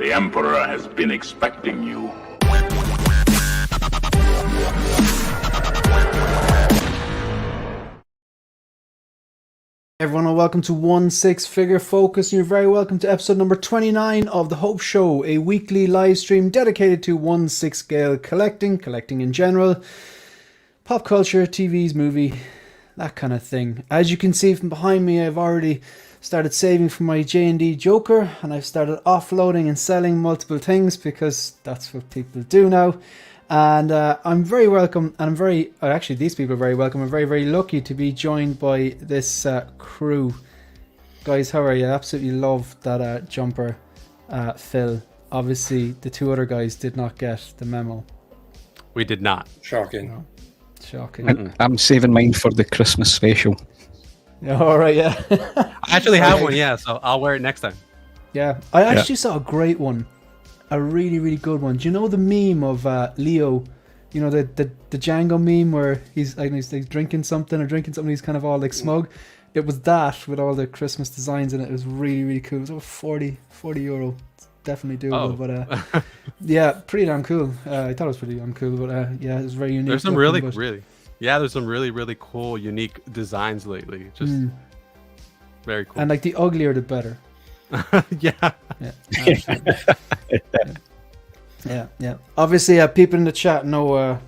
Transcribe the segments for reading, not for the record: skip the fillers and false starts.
The Emperor has been expecting you. Everyone, and welcome to One Six Figure Focus. You're very welcome to episode number 29 of The Hope Show, a weekly live stream dedicated to 1/6 scale collecting in general, pop culture, TVs, movie, that kind of thing. As you can see from behind me, I've already started saving for my J&D Joker, and I've started offloading and selling multiple things because that's what people do now. And I'm very welcome, and actually these people are very welcome. I'm very, very lucky to be joined by this crew. Guys, how are you? I absolutely love that jumper, Phil. Obviously, the two other guys did not get the memo. We did not. Shocking. No. Shocking. I'm saving mine for the Christmas special. Yeah, all right, yeah. I actually have one, yeah, so I'll wear it next time. Yeah, I actually saw a great one. A really, really good one. Do you know the meme of Leo? You know, the Django meme where he's like drinking something, he's kind of all like smug. It was that with all the Christmas designs in it. It was really, really cool. It was over 40 euro. It's definitely doable, but yeah, pretty damn cool. I thought it was pretty damn cool, but yeah, it was very unique. There's some there's some really cool, unique designs lately. Just very cool. And like the uglier the better. Yeah. Yeah. Obviously, people in the chat know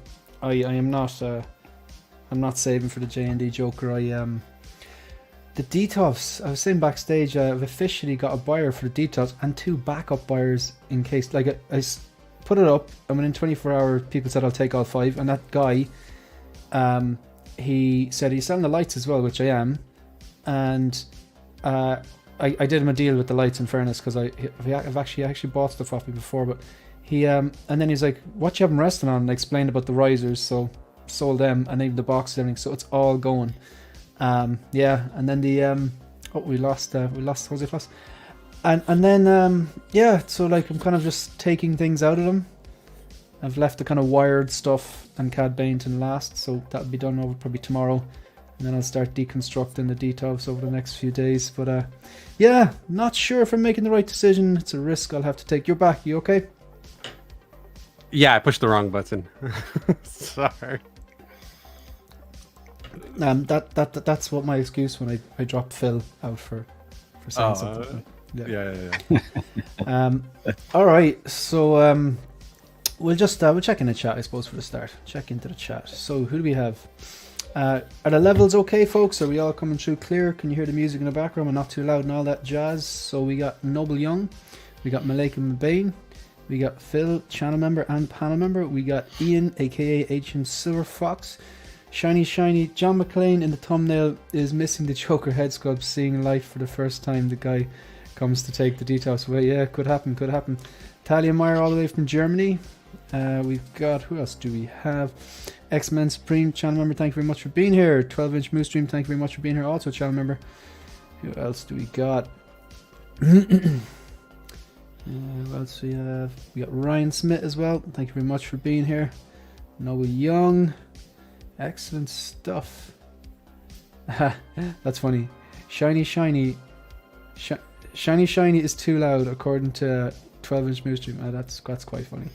I am not. I'm not saving for the J&D Joker. The Detox. I was saying backstage. I've officially got a buyer for the Detox and two backup buyers in case. Like I put it up, and within 24 hours, people said I'll take all 5. And that guy, he said he's selling the lights as well, which I am, and. I did him a deal with the lights, in fairness, because I've actually bought stuff off me before, but he and then he's like, what you have them resting on? And I explained about the risers, so sold them, and even the box and everything, so it's all going. Yeah, and then the we lost Jose Plus, and then yeah, so like I'm kind of just taking things out of them. I've left the kind of wired stuff and CAD painting last, so that'll be done over probably tomorrow. And then I'll start deconstructing the detox over the next few days. But yeah, not sure if I'm making the right decision. It's a risk I'll have to take. You're back. You okay? Yeah, I pushed the wrong button. Sorry. That's what my excuse when I dropped Phil out for saying something. Yeah. All right. So we'll check in the chat, I suppose, for the start. Check into the chat. So who do we have? Are the levels okay, folks? Are we all coming through clear? Can you hear the music in the background and not too loud and all that jazz? So we got Noble Young, we got Malika Mabane, we got Phil, channel member and panel member, we got Ian, aka Ancient Silver Fox, Shiny, John McClane in the thumbnail is missing the Joker head sculpt, seeing life for the first time. The guy comes to take the details away. Yeah, could happen. Talia Meyer all the way from Germany. We've got, who else do we have? X-Men Supreme channel member, thank you very much for being here. 12-inch Moose Stream, thank you very much for being here, also channel member. Who else do we got? Who else we have? We got Ryan Smith as well, thank you very much for being here. Noah Young, excellent stuff. That's funny. Shiny is too loud according to 12-inch Moose Stream. That's quite funny.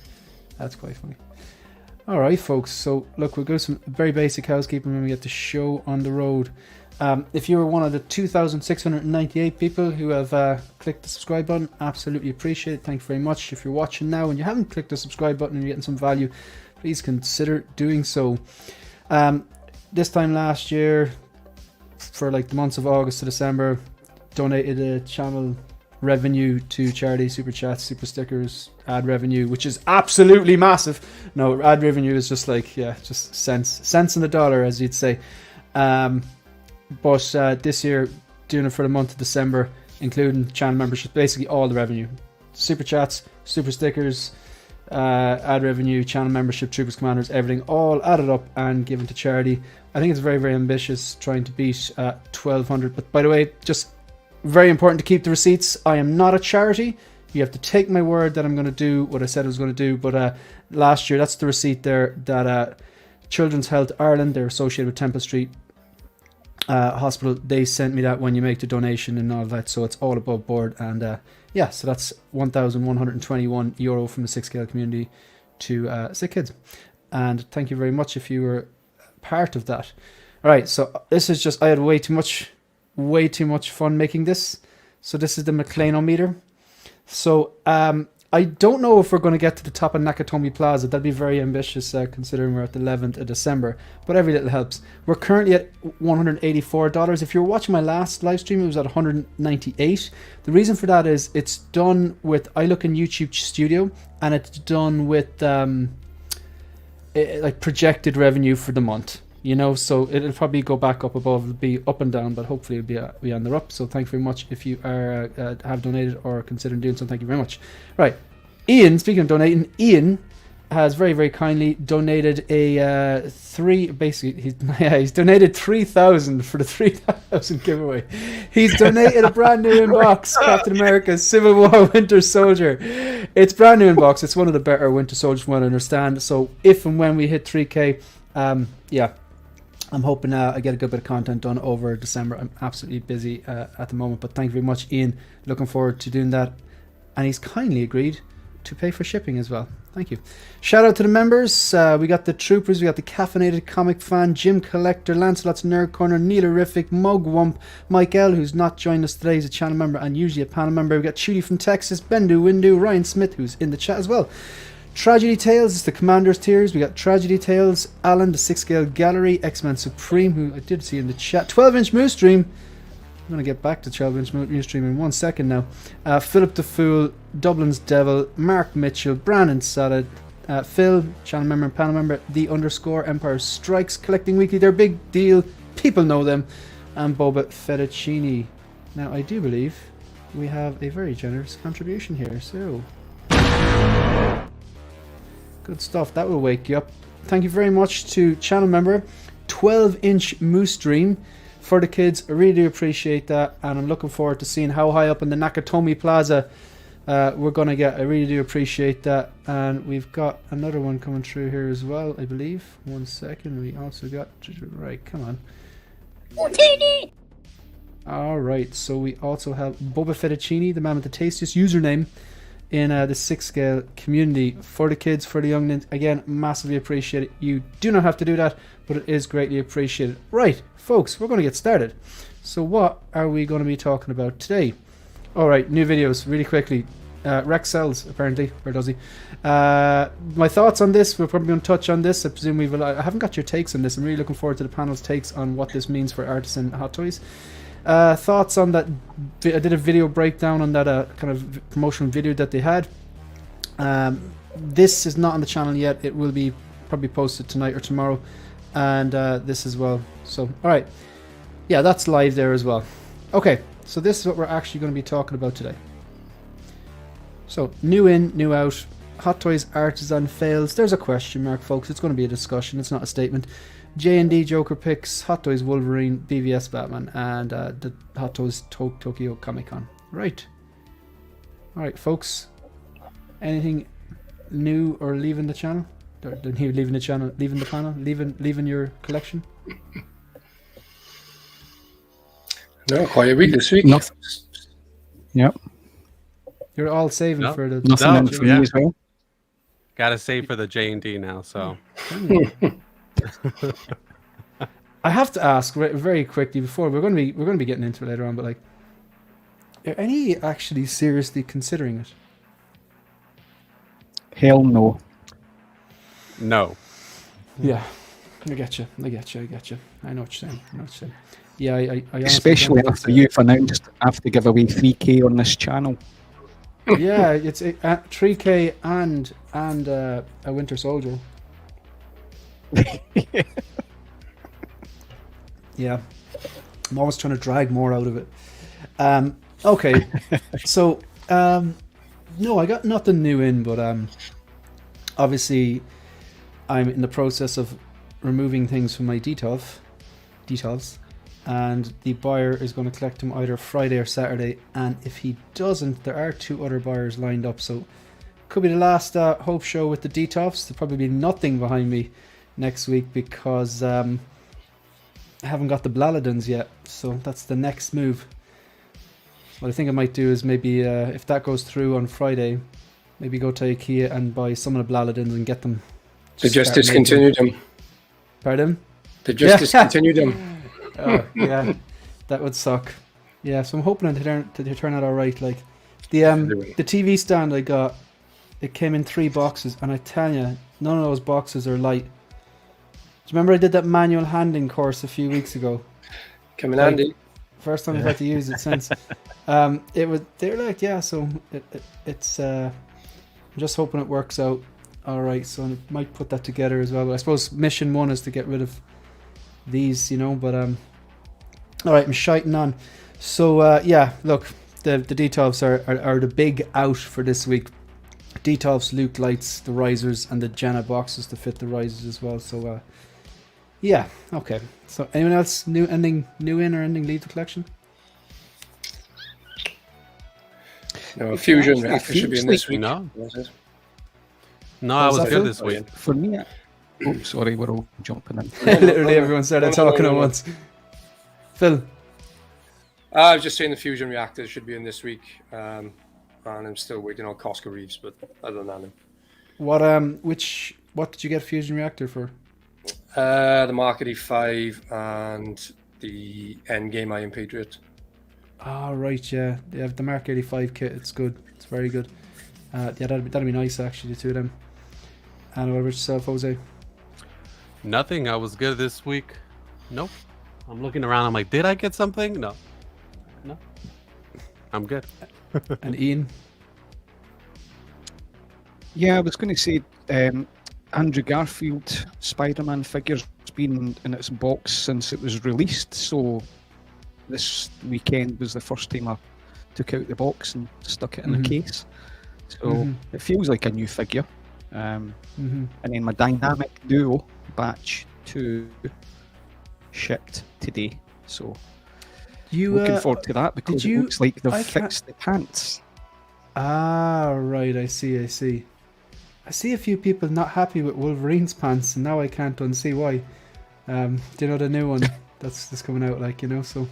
Alright, folks, so look, we'll go some very basic housekeeping when we get the show on the road. If you were one of the 2,698 people who have clicked the subscribe button, absolutely appreciate it. Thank you very much. If you're watching now and you haven't clicked the subscribe button and you're getting some value, please consider doing so. This time last year, for like the months of August to December, donated a channel revenue to charity, super chats, super stickers, ad revenue, which is absolutely massive. No, ad revenue is just like, yeah, just cents in the dollar, as you'd say. But this year, doing it for the month of December, including channel membership, basically all the revenue, super chats, super stickers, ad revenue, channel membership, troopers, commanders, everything all added up and given to charity. I think it's very, very ambitious, trying to beat 1,200. But by the way, just very important to keep the receipts. I am not a charity. You have to take my word that I'm going to do what I said I was going to do. But last year, that's the receipt there that Children's Health Ireland, they're associated with Temple Street, hospital, they sent me that when you make the donation and all that, so it's all above board. And yeah, so that's €1,121 from the 6 scale community to sick kids. And thank you very much if you were part of that. All right, so this is just, I had way too much fun making this. So this is the McLeanometer. So I don't know if we're going to get to the top of Nakatomi Plaza. That'd be very ambitious considering we're at the 11th of December. But every little helps. We're currently at $184. If you're watching my last live stream, it was at $198. The reason for that is it's done with iLook and YouTube Studio, and it's done with like projected revenue for the month. You know, so it'll probably go back up above. It'll be up and down, but hopefully it'll be on the up. So thank you very much if you are have donated or considering doing so. Thank you very much. Right, Ian. Speaking of donating, Ian has very, very kindly donated a he's donated 3,000 for the 3,000 giveaway. He's donated a brand new inbox, Captain America Civil War Winter Soldier. It's brand new inbox. It's one of the better Winter Soldiers, from what I understand. So if and when we hit 3K, yeah. I'm hoping I get a good bit of content done over December. I'm absolutely busy at the moment, but thank you very much, Ian. Looking forward to doing that. And he's kindly agreed to pay for shipping as well. Thank you. Shout out to the members. We got the Troopers, we got the Caffeinated Comic Fan, Jim Collector, Lancelot's Nerd Corner, Neilerific, Mugwump, Mike L, who's not joined us today. He's a channel member and usually a panel member. We got Chudy from Texas, Bendu Windu, Ryan Smith, who's in the chat as well. Tragedy Tales is the Commander's Tiers. We got Tragedy Tales, Alan, the 6 scale Gallery, X-Men Supreme, who I did see in the chat, 12-inch Moose Stream. I'm going to get back to 12-inch Moose Stream in 1 second now. Philip the Fool, Dublin's Devil, Mark Mitchell, Brandon Salad, Phil, channel member and panel member, The _ Empire Strikes, Collecting Weekly, they're a big deal, people know them, and Boba Fettuccini. Now, I do believe we have a very generous contribution here, so good stuff. That will wake you up. Thank you very much to channel member 12-inch Moose Dream for the kids. I really do appreciate that, and I'm looking forward to seeing how high up in the Nakatomi Plaza we're going to get. I really do appreciate that. And we've got another one coming through here as well, I believe. 1 second. We also got, right, come on. Alright, so we also have Boba Fettuccini, the man with the tastiest username in the 6 scale community, for the kids, for the youngins. Again, massively appreciate it. You do not have to do that, but it is greatly appreciated. Right, folks, we're going to get started. So what are we going to be talking about today? Alright, new videos, really quickly. Rex sells, apparently. Where does he? My thoughts on this, we're probably going to touch on this. I presume I haven't got your takes on this. I'm really looking forward to the panel's takes on what this means for Artisan Hot Toys. Thoughts on that. I did a video breakdown on that kind of promotional video that they had. This is not on the channel yet. It will be probably posted tonight or tomorrow, and this as well. So alright, yeah, that's live there as well. Okay, so this is what we're actually going to be talking about today. So new in, new out, Hot Toys Artisan fails. There's a question mark, folks. It's going to be a discussion, it's not a statement. J&D Joker picks, Hot Toys Wolverine, BVS Batman, and the Hot Toys Tokyo Comic Con. Right. Alright, folks. Anything new or leaving the channel? Leaving the channel, leaving the panel, leaving your collection? No, quite a week this week. Nothing. Yep. You're all saving for the... Nothing in for me as well. Gotta save for the J&D now, so... I have to ask very quickly before we're going to be getting into it later on, but like, are any actually seriously considering it? Hell no. No. Yeah, I get you. I know what you're saying. Yeah, I especially after you've announced I have to give away 3K on this channel. Yeah, it's 3K and a Winter Soldier. Yeah, I'm always trying to drag more out of it. Okay, so no, I got nothing new in, but obviously I'm in the process of removing things from my details, and the buyer is going to collect them either Friday or Saturday, and if he doesn't, there are 2 other buyers lined up, so could be the last Hope show with the detox. There'll probably be nothing behind me next week because haven't got the Blaladins yet, so that's the next move. What I think I might do is maybe, if that goes through on Friday, maybe go to IKEA and buy some of the Blaladins and get them. They just discontinued them. Pardon? They just discontinued them. Oh, yeah, that would suck. Yeah, so I'm hoping to turn out all right. Like the TV stand I got, it came in 3 boxes, and I tell you, none of those boxes are light. Do you remember I did that manual handling course a few weeks ago? Come in handy. First time I've had to use it since. They're like, yeah, so it's I'm just hoping it works out all right. So I might put that together as well. But I suppose mission 1 is to get rid of these, but all right, I'm shiting on. So yeah, look, the Detolfs are the big out for this week. Detolfs, Luke lights, the risers, and the Jenna boxes to fit the risers as well. So yeah, okay. So anyone else new in or ending leave the collection? No, Fusion Reactor should be in this week. No, I was good this week. For me, sorry, we're all jumping in. Literally everyone started talking at once. Phil? I was just saying the Fusion Reactor should be in this week. And I'm still waiting on Costco Reeves, but other than that, no. What did you get Fusion Reactor for? The Mark E5 and the Endgame Iron Patriot. Oh, right, yeah. They have the Mark 85 kit. It's good. It's very good. Yeah, that'd be nice, actually, the 2 of them. And what about yourself, Jose? Nothing. I was good this week. Nope. I'm looking around. I'm like, did I get something? No. I'm good. And Ian? Yeah, I was going to say Andrew Garfield Spider-Man figure's been in its box since it was released, so this weekend was the first time I took out the box and stuck it in the case. So it feels like a new figure. And then my Dynamic Duo Batch 2 shipped today, so looking forward to that because it looks like they've fixed the pants. Ah, right, I see. I see a few people not happy with Wolverine's pants, and now I can't unsee why. Do you know the new one that's coming out, so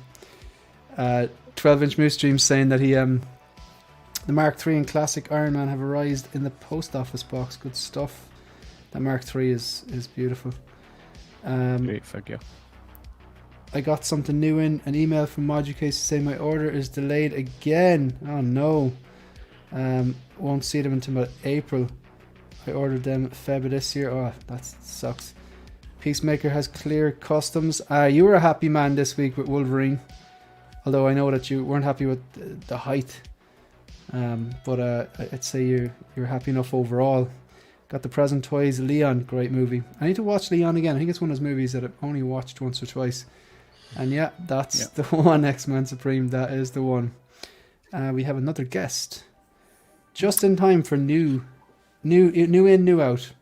12-inch Moose Dream saying that the Mark III and Classic Iron Man have arrived in the post office box. Good stuff. That Mark III is beautiful. Great figure. I got something new in, an email from Moducase to say my order is delayed again. Oh no. Won't see them until about April. I ordered them Feb of this year. Oh, that sucks. Peacemaker has clear customs. You were a happy man this week with Wolverine. Although I know that you weren't happy with the height. But I'd say you're happy enough overall. Got the Present Toys, Leon, great movie. I need to watch Leon again. I think it's one of those movies that I've only watched once or twice. And yeah, that's the one, X-Men Supreme. That is the one. We have another guest. Just in time for new in, new out.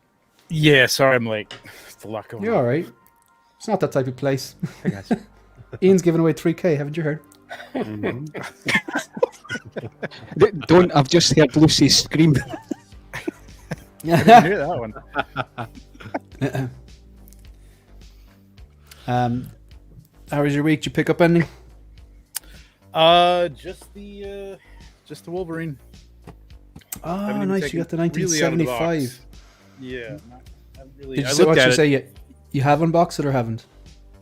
Yeah, sorry I'm late. It's a lot going on. You're alright. It's not that type of place. Hey guys. Ian's giving away 3K, haven't you heard? Don't, I've just heard Lucy scream. I didn't hear that one. How was your week? Did you pick up anything? Just the Wolverine. Oh, nice! You got the 1975. Yeah, really. Did you say you have unboxed it or haven't?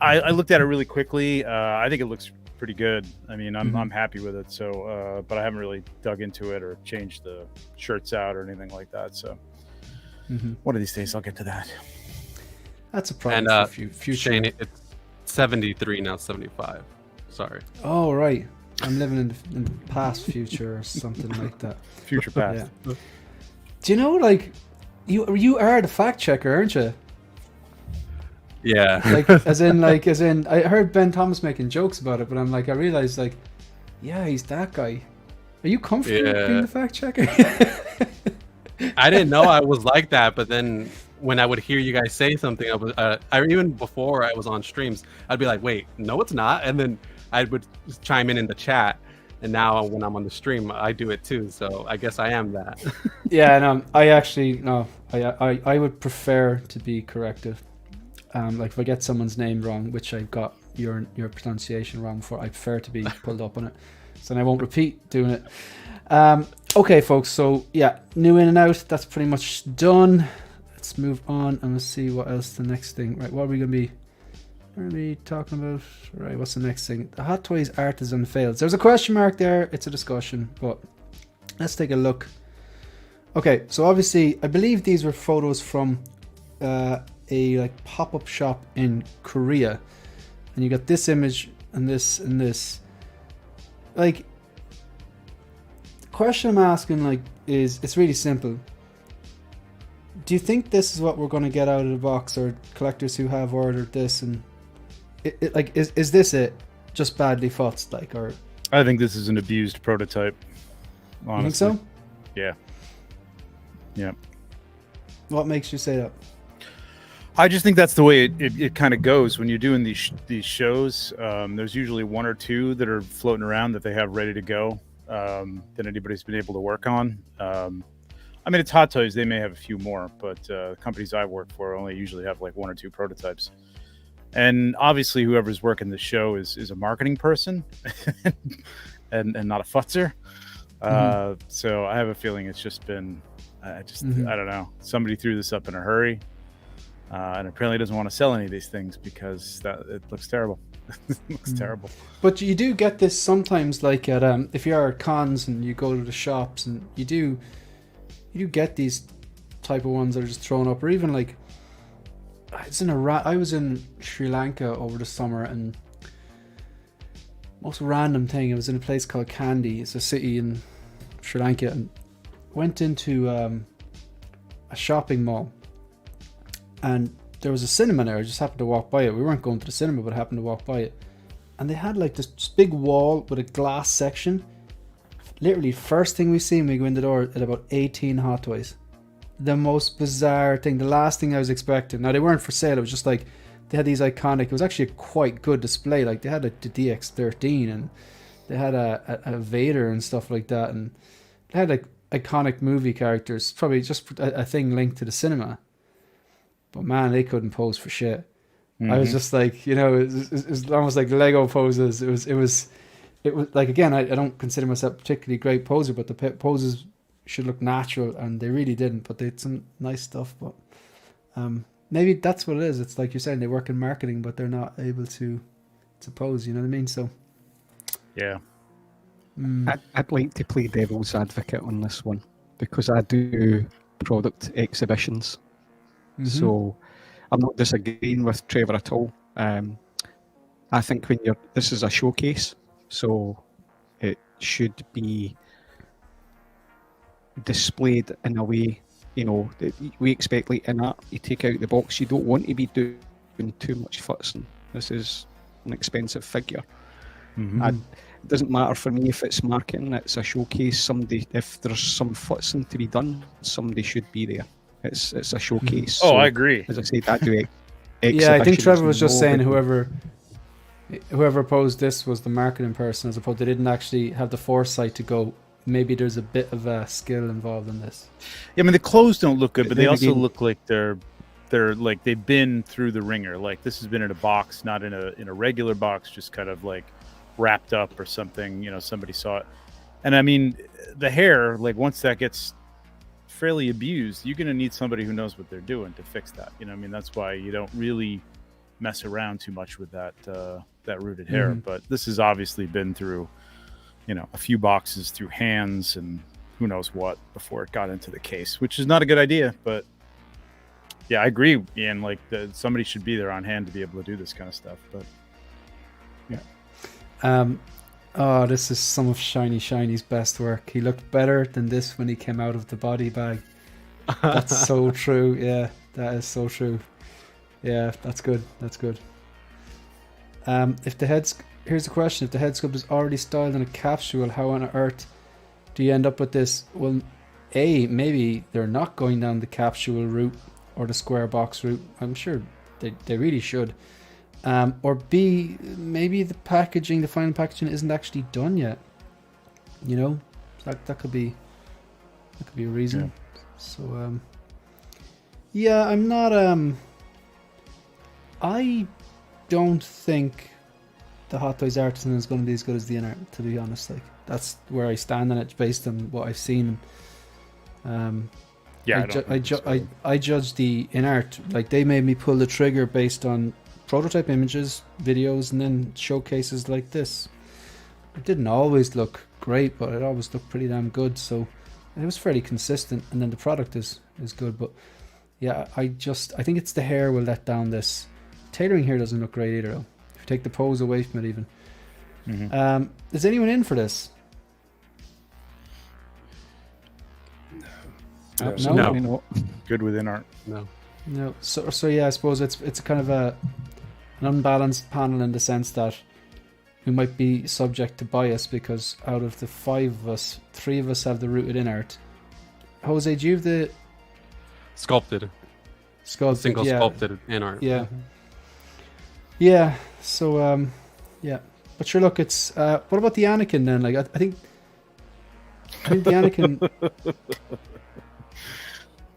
I looked at it really quickly. I think it looks pretty good. I mean, I'm happy with it. So, but I haven't really dug into it or changed the shirts out or anything like that. So, one of these days I'll get to that. That's a problem. And future. Shane, it's 73 now, 75. Sorry. Oh right, I'm living in the past future or something like that. Future past. Yeah. Do you know, like, you are the fact checker, aren't you? Yeah. Like, as in, I heard Ben Thomas making jokes about it, but I'm like, I realized, like, yeah, he's that guy. Are you comfortable being the fact checker? I didn't know I was like that, but then when I would hear you guys say something, I even before I was on streams, I'd be like, wait, no, it's not. And then I would chime in the chat. And now when I'm on the stream, I do it too. So I guess I am that. Yeah, and I would prefer to be corrected. Like if I get someone's name wrong, which I got your pronunciation wrong before I prefer to be pulled up on it. So then I won't repeat doing it. Okay, folks. So yeah, new in and out. That's pretty much done. Let's move on and let's see what else the next thing. Right, what are we gonna be? What are we talking about? Right, what's the next thing? The Hot Toys Artisan fails. There's a question mark there. It's a discussion, but let's take a look. Okay, so obviously, I believe these were photos from a like pop-up shop in Korea, and you got this image and this and this. Like, the question I'm asking, like, is it's really simple. Do you think this is what we're going to get out of the box, or collectors who have ordered this, and like, is this it? Just badly futzed, like, or? I think this is an abused prototype. Honestly. You think so? Yeah. Yeah. What makes you say that? I just think that's the way it kind of goes when you're doing these shows. There's usually one or two that are floating around that they have ready to go that anybody's been able to work on. I mean, it's Hot Toys. They may have a few more, but companies I work for only usually have like one or two prototypes. And obviously, whoever's working the show is a marketing person and not a futzer. So I have a feeling it's just been, I don't know. Somebody threw this up in a hurry. And apparently doesn't want to sell any of these things because it looks terrible. It looks terrible. But you do get this sometimes, like at if you're at cons and you go to the shops, and you do get these type of ones that are just thrown up, or even like I was in Sri Lanka over the summer, and most random thing, it was in a place called Kandy. It's a city in Sri Lanka, and went into a shopping mall. And there was a cinema there. I just happened to walk by it. We weren't going to the cinema, but happened to walk by it. And they had like this big wall with a glass section. Literally, first thing we see when we go in the door, at about 18 Hot Toys. The most bizarre thing. The last thing I was expecting. Now, they weren't for sale. It was just like, they had these iconic, it was actually a quite good display. Like, they had the DX13, and they had a Vader and stuff like that. And they had like iconic movie characters. Probably just a thing linked to the cinema. But man, they couldn't pose for shit. I was just like, it was almost like Lego poses. It was like, again, I don't consider myself a particularly great poser, but the poses should look natural, and they really didn't. But they had some nice stuff. But maybe that's what it is. It's like you're saying, they work in marketing, but they're not able to pose. You know what I mean? So yeah, I'd like to play devil's advocate on this one, because I do product exhibitions. So I'm not disagreeing with Trevor at all. I think this is a showcase, so it should be displayed in a way, that we expect, like Inart, you take out the box, you don't want to be doing too much futzing. This is an expensive figure. It doesn't matter for me if it's marketing, it's a showcase. If there's some futzing to be done, somebody should be there. It's a showcase. Oh, so, I agree. As I said, I do. Yeah, I think Trevor was just saying whoever posed this was the marketing person, as opposed, they didn't actually have the foresight to go, maybe there's a bit of a skill involved in this. Yeah, I mean, the clothes don't look good, but they also look like they're like they've been through the ringer. Like, this has been in a box, not in a regular box, just kind of like wrapped up or something. Somebody saw it. And I mean, the hair, like, once that gets fairly abused, you're going to need somebody who knows what they're doing to fix that. I mean, that's why you don't really mess around too much with that rooted hair. But this has obviously been through, a few boxes, through hands and who knows what before it got into the case, which is not a good idea. But yeah, I agree, Ian. Like, somebody should be there on hand to be able to do this kind of stuff. But yeah. Oh, this is some of Shiny's best work. He looked better than this when he came out of the body bag. That's so true. Yeah, that is so true. Yeah, that's good. That's good. Here's the question: if the head sculpt is already styled in a capsule, how on earth do you end up with this? Well, maybe they're not going down the capsule route or the square box route. I'm sure they really should. Or B, maybe the final packaging isn't actually done yet. That could be a reason. Yeah. So I'm not I don't think the Hot Toys Artisan is going to be as good as the Inart, to be honest. Like, that's where I stand on it based on what I've seen. Yeah, I judge the Inart, like they made me pull the trigger based on prototype images, videos, and then showcases like this. It didn't always look great, but it always looked pretty damn good. So it was fairly consistent, and then the product is good. But yeah, I think it's the hair will let down this. Tailoring here doesn't look great either, though. If you take the pose away from it, even. Is anyone in for this? Absolutely not. Good with Inart. No. So yeah, I suppose it's kind of an unbalanced panel in the sense that we might be subject to bias because out of the 5 of us, 3 of us have the rooted Inart. Jose, do you have the Sculpted sculpted Inart? Yeah. Yeah. So yeah. But sure, look, it's what about the Anakin then? Like I think the Anakin.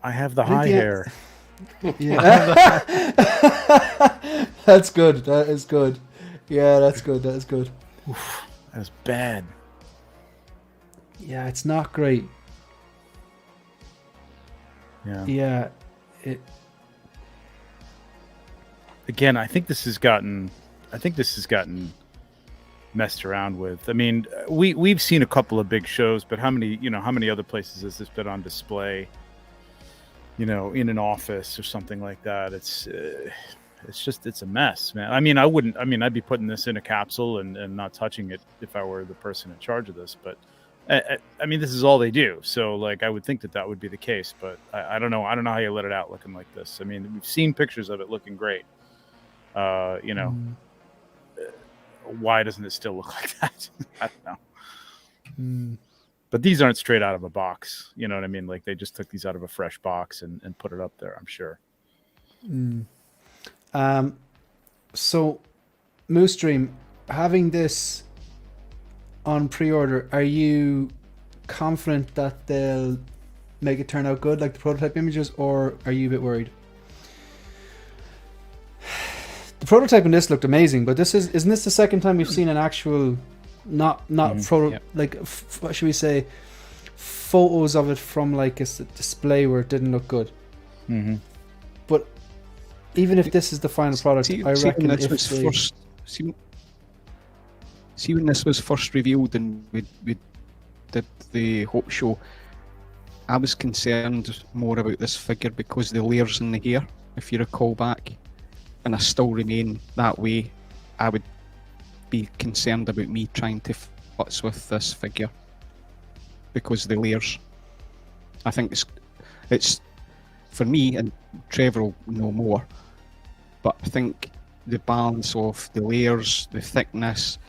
I have the high hair. Yeah. That's good. That is good. Yeah, that's good. That is good. Oof, that's bad. Yeah, it's not great. Yeah. Yeah. Again, I think this has gotten messed around with. I mean, we've seen a couple of big shows, but how many other places has this been on display? In an office or something like that. It's a mess, man. I'd be putting this in a capsule and not touching it if I were the person in charge of this. But this is all they do. So like, I would think that would be the case, but I don't know. I don't know how you let it out looking like this. I mean, we've seen pictures of it looking great. Why doesn't it still look like that? I don't know. But these aren't straight out of a box. You know what I mean? Like they just took these out of a fresh box and put it up there, I'm sure. So, Moose Dream, having this on pre-order, are you confident that they'll make it turn out good like the prototype images, or are you a bit worried? The prototype in this looked amazing, but isn't this the second time we've seen an actual what should we say, photos of it from like a display where it didn't look good. But even if this is the final product, I reckon when this was first revealed and we did the Hope Show, I was concerned more about this figure because the layers in the hair, if you recall back, and I still remain that way. I would be concerned about me trying to futz with this figure because the layers. I think it's for me, and Trevor will know more, but I think the balance of the layers, the thickness,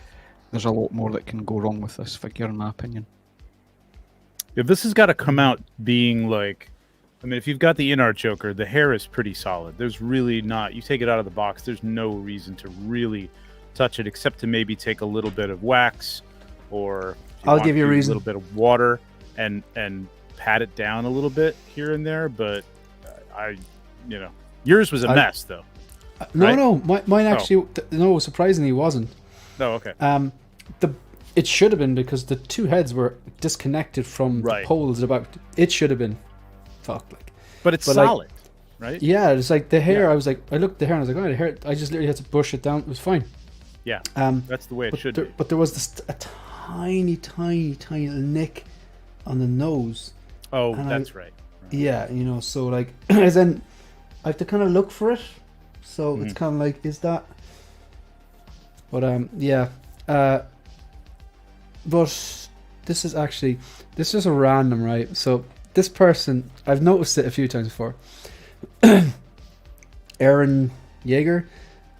there's a lot more that can go wrong with this figure in my opinion. Yeah, this has got to come out being like, if you've got the Inart Joker, the hair is pretty solid. There's really not, you take it out of the box, there's no reason to really touch it except to maybe take a little bit of wax, or I'll give you a reason, a little bit of water and pat it down a little bit here and there. But yours was a mess though. No, mine actually no, surprisingly wasn't. Oh, okay. It should have been because the two heads were disconnected from the poles. It should have been fucked. But it's solid, right? Yeah, it's like the hair. Yeah. I looked at the hair and I was like, oh, the hair. I just literally had to brush it down. It was fine. Yeah, that's the way it should be. But there was a tiny little nick on the nose. Oh, that's right. Yeah, so like, as in, I have to kind of look for it. So it's kind of like, is that? But yeah. But this is a random, right? So this person, I've noticed it a few times before. Aaron Yeager.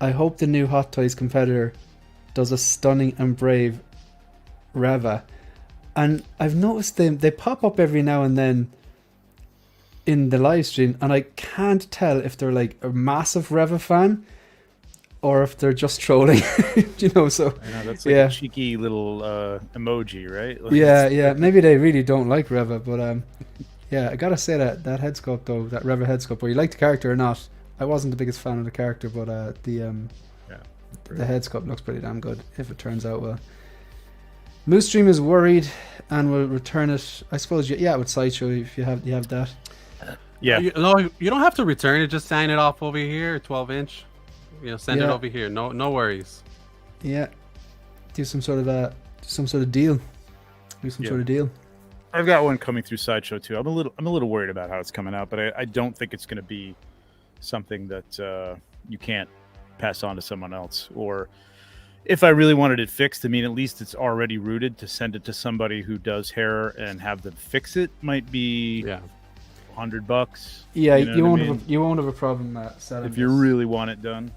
I hope the new Hot Toys competitor does a stunning and brave Reva. And I've noticed they pop up every now and then in the live stream, and I can't tell if they're like a massive Reva fan or if they're just trolling. So that's like a cheeky little emoji, right? Yeah. Maybe they really don't like Reva, but yeah, I gotta say that head sculpt though, that Reva head sculpt, whether you like the character or not, I wasn't the biggest fan of the character, but the head sculpt looks pretty damn good if it turns out well. Moose Stream is worried and will return it. I suppose, with Sideshow if you have that. Yeah. You don't have to return it. Just sign it off over here, 12-inch. Send it over here. No worries. Yeah. Do some sort of deal. Do some sort of deal. I've got one coming through Sideshow too. I'm a little worried about how it's coming out, but I don't think it's going to be something that you can't pass on to someone else. Or if I really wanted it fixed, I mean, at least it's already rooted. To send it to somebody who does hair and have them fix it might be $100. Yeah, you won't have a problem selling if you really want it done.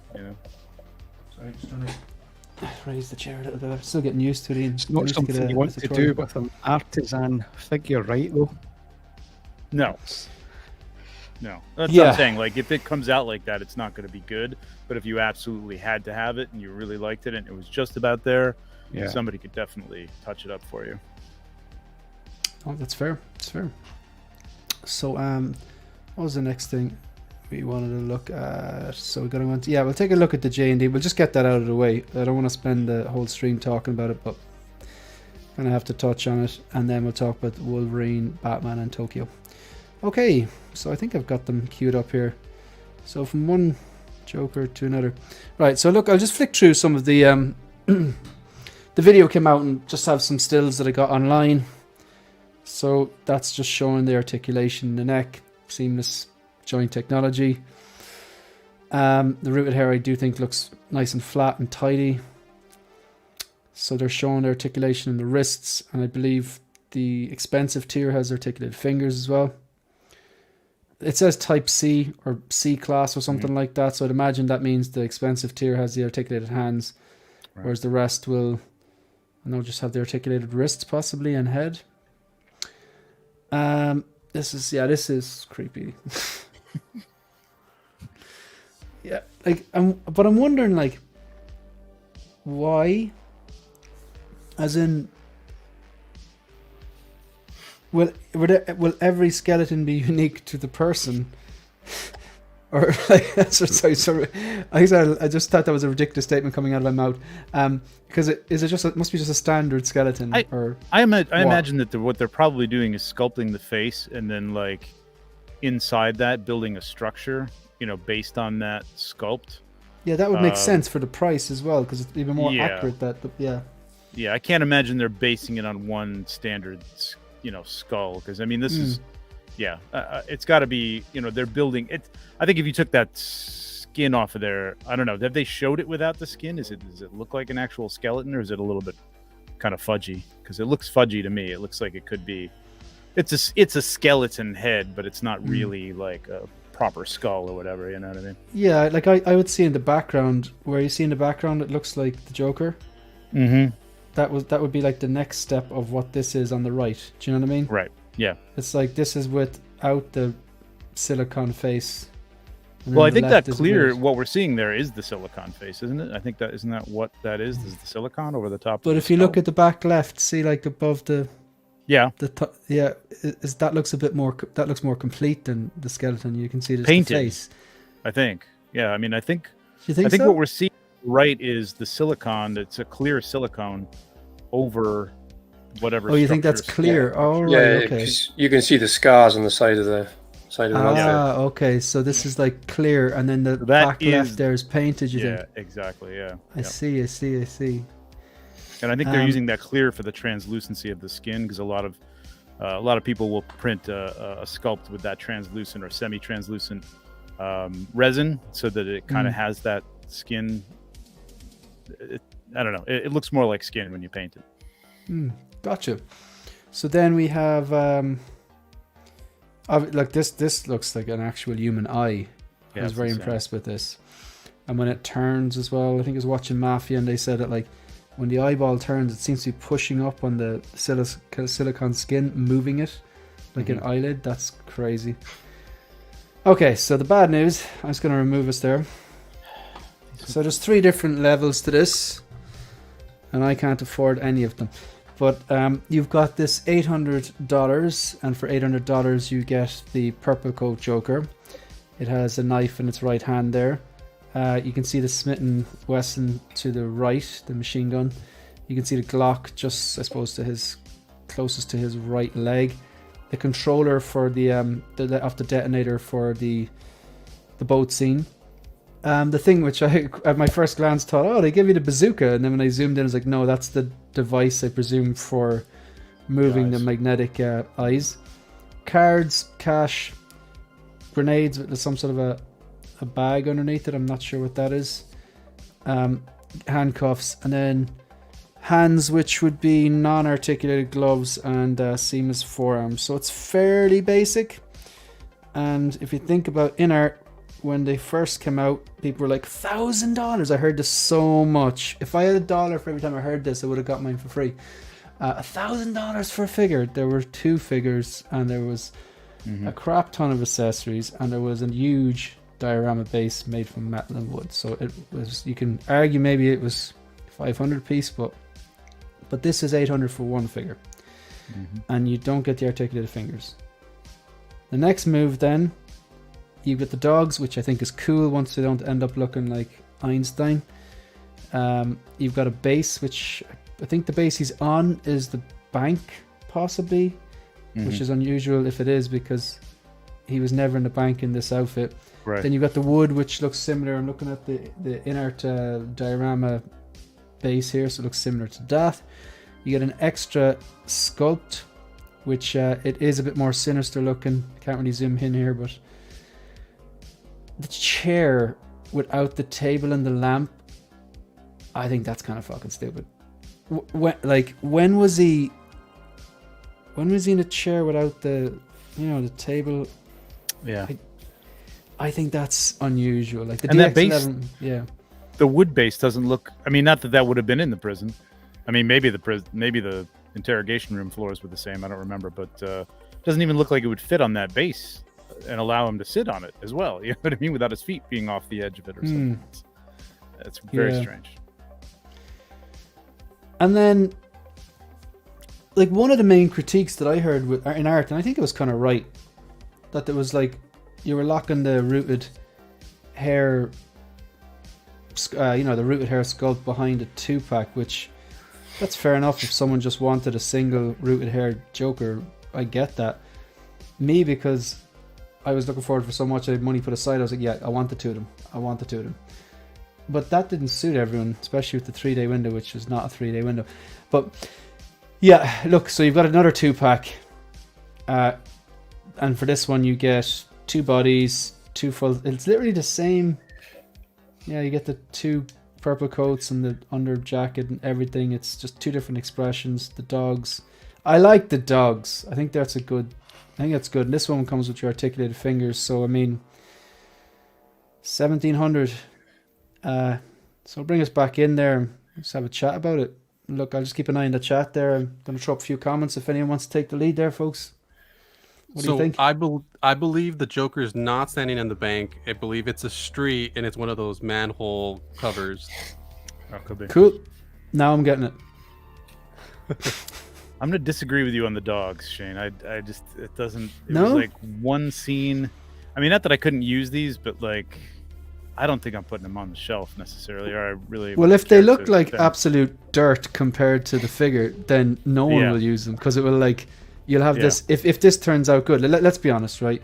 Sorry, just trying to raise the chair a little bit. I'm still getting used to it. It's not something you want to do with an artisan figure, right? Though. No. That's what I'm saying. Like, if it comes out like that, it's not going to be good. But if you absolutely had to have it and you really liked it and it was just about there, somebody could definitely touch it up for you. Oh, that's fair. It's fair. So, what was the next thing we wanted to look at? So we're going to we'll take a look at the J&D. We'll just get that out of the way. I don't want to spend the whole stream talking about it, but I'm going to have to touch on it, and then we'll talk about Wolverine, Batman, and Tokyo. Okay, so I think I've got them queued up here. So from one Joker to another. Right, so look, I'll just flick through some of the the video came out and just have some stills that I got online. So that's just showing the articulation in the neck, seamless joint technology. The rooted hair I do think looks nice and flat and tidy. So they're showing the articulation in the wrists, and I believe the expensive tier has articulated fingers as well. It says type C or C class or something like that, so I'd imagine that means the expensive tier has the articulated hands, whereas the rest will, just have the articulated wrists possibly and head. This is creepy. But I'm wondering, why? As in, will every skeleton be unique to the person? Or sorry, I just thought that was a ridiculous statement coming out of my mouth. Because it must be just a standard skeleton. I imagine that what they're probably doing is sculpting the face, and then inside that building a structure, based on that sculpt. Yeah, that would make sense for the price as well, because it's even more accurate. Yeah, I can't imagine they're basing it on one standard, skull. Because I mean, this is, it's got to be, they're building it. I think if you took that skin off of there, I don't know. Have they showed it without the skin? Does it look like an actual skeleton, or is it a little bit kind of fudgy? Because it looks fudgy to me. It looks like it could be. It's a skeleton head, but it's not really like a proper skull or whatever. You know what I mean? Yeah, I would see in the background, where you see in the background, it looks like the Joker. Mm-hmm. That would be like the next step of what this is on the right. Do you know what I mean? Right. Yeah. It's like this is without the silicone face. Well, I think that clear, what we're seeing there is the silicone face, isn't it? I think isn't that what that is? Is the silicone over the top? But if you look at the back left, see above the that looks a bit more. That looks more complete than the skeleton. You can see the face. I think. Yeah. I mean, I think. You think I think so? what we're seeing right is the silicone. It's a clear silicone over whatever. Oh, you think that's clear? Yeah. Oh, right. Yeah, okay. You can see the scars on the side of the outfit. Okay. So this is clear, and then the back left there is painted. You think? Yeah, exactly. Yeah. I see. And I think they're using that clear for the translucency of the skin, because a lot of people will print a sculpt with that translucent or semi-translucent resin, so that it kind of has that skin. I don't know. It looks more like skin when you paint it. Gotcha. So then we have this looks like an actual human eye. I was very impressed with this. And when it turns as well, I think I was watching Mafia, and they said that when the eyeball turns, it seems to be pushing up on the silicone skin, moving it like an eyelid. That's crazy. Okay, so the bad news, I'm just going to remove us there. So there's 3 different levels to this, and I can't afford any of them. But you've got this $800, and for $800 you get the purple coat Joker. It has a knife in its right hand there. You can see the Smith & Wesson to the right, the machine gun. You can see the Glock just, I suppose, to his closest to his right leg. The controller for the of the detonator for the boat scene. The thing which I at my first glance thought, oh, they give you the bazooka, and then when I zoomed in, I was like, no, that's the device I presume for moving the magnetic eyes. Cards, cash, grenades with some sort of a bag underneath it. I'm not sure what that is. Handcuffs, and then hands, which would be non-articulated gloves and seamless forearms. So it's fairly basic. And if you think about Inart, when they first came out, people were like, $1,000. I heard this so much. If I had $1 for every time I heard this, I would have got mine for free. $1,000 for a figure. There were 2 figures, and there was a crap ton of accessories, and there was a huge diorama base made from metal and wood. So it was, you can argue maybe it was 500 piece, but this is 800 for one figure, and you don't get the articulated fingers. The next move, then, you get the dogs, which I think is cool once they don't end up looking like Einstein. You've got a base, which I think the base he's on is the bank, possibly, which is unusual if it is, because he was never in the bank in this outfit. Right. Then you've got the wood, which looks similar. I'm looking at the Inart diorama base here, so it looks similar to that. You get an extra sculpt, which it is a bit more sinister looking. Can't really zoom in here, but the chair without the table and the lamp, I think that's kind of fucking stupid. When was he in a chair without the table? Yeah, I think that's unusual. Like the and DX11, that base, yeah. The wood base doesn't look. I mean, not that would have been in the prison. I mean, maybe the interrogation room floors were the same. I don't remember, but it doesn't even look like it would fit on that base and allow him to sit on it as well. You know what I mean? Without his feet being off the edge of it or something. It's very strange. And then, like, one of the main critiques that I heard in Inart, and I think it was kind of right, that there was like you were locking the rooted hair. The rooted hair sculpt behind a 2-pack, which that's fair enough if someone just wanted a single rooted hair Joker. I get that. Me, because I was looking forward for so much, I had money put aside, I was like, yeah, I want the 2 of them. But that didn't suit everyone, especially with the 3-day window, which is not a 3-day window. But yeah, look, so you've got another 2-pack, and for this one you get 2 bodies, 2 full. It's literally the same. Yeah, you get the 2 purple coats and the under jacket and everything. It's just 2 different expressions. The dogs, I like the dogs. I think that's good. And this one comes with your articulated fingers. So I mean, 1,700. So bring us back in there. Let's have a chat about it. Look, I'll just keep an eye on the chat there. I'm going to throw up a few comments if anyone wants to take the lead there, folks. What do you think? I believe the Joker is not standing in the bank. I believe it's a street, and it's one of those manhole covers. That could be. Cool. Now I'm getting it. I'm going to disagree with you on the dogs, Shane. I just, it doesn't, it no? was like one scene. I mean, not that I couldn't use these, but like, I don't think I'm putting them on the shelf necessarily, or I really. Well, if they look like absolute dirt compared to the figure, then no one will use them, because it will like, you'll have this, if this turns out good, let's be honest, right?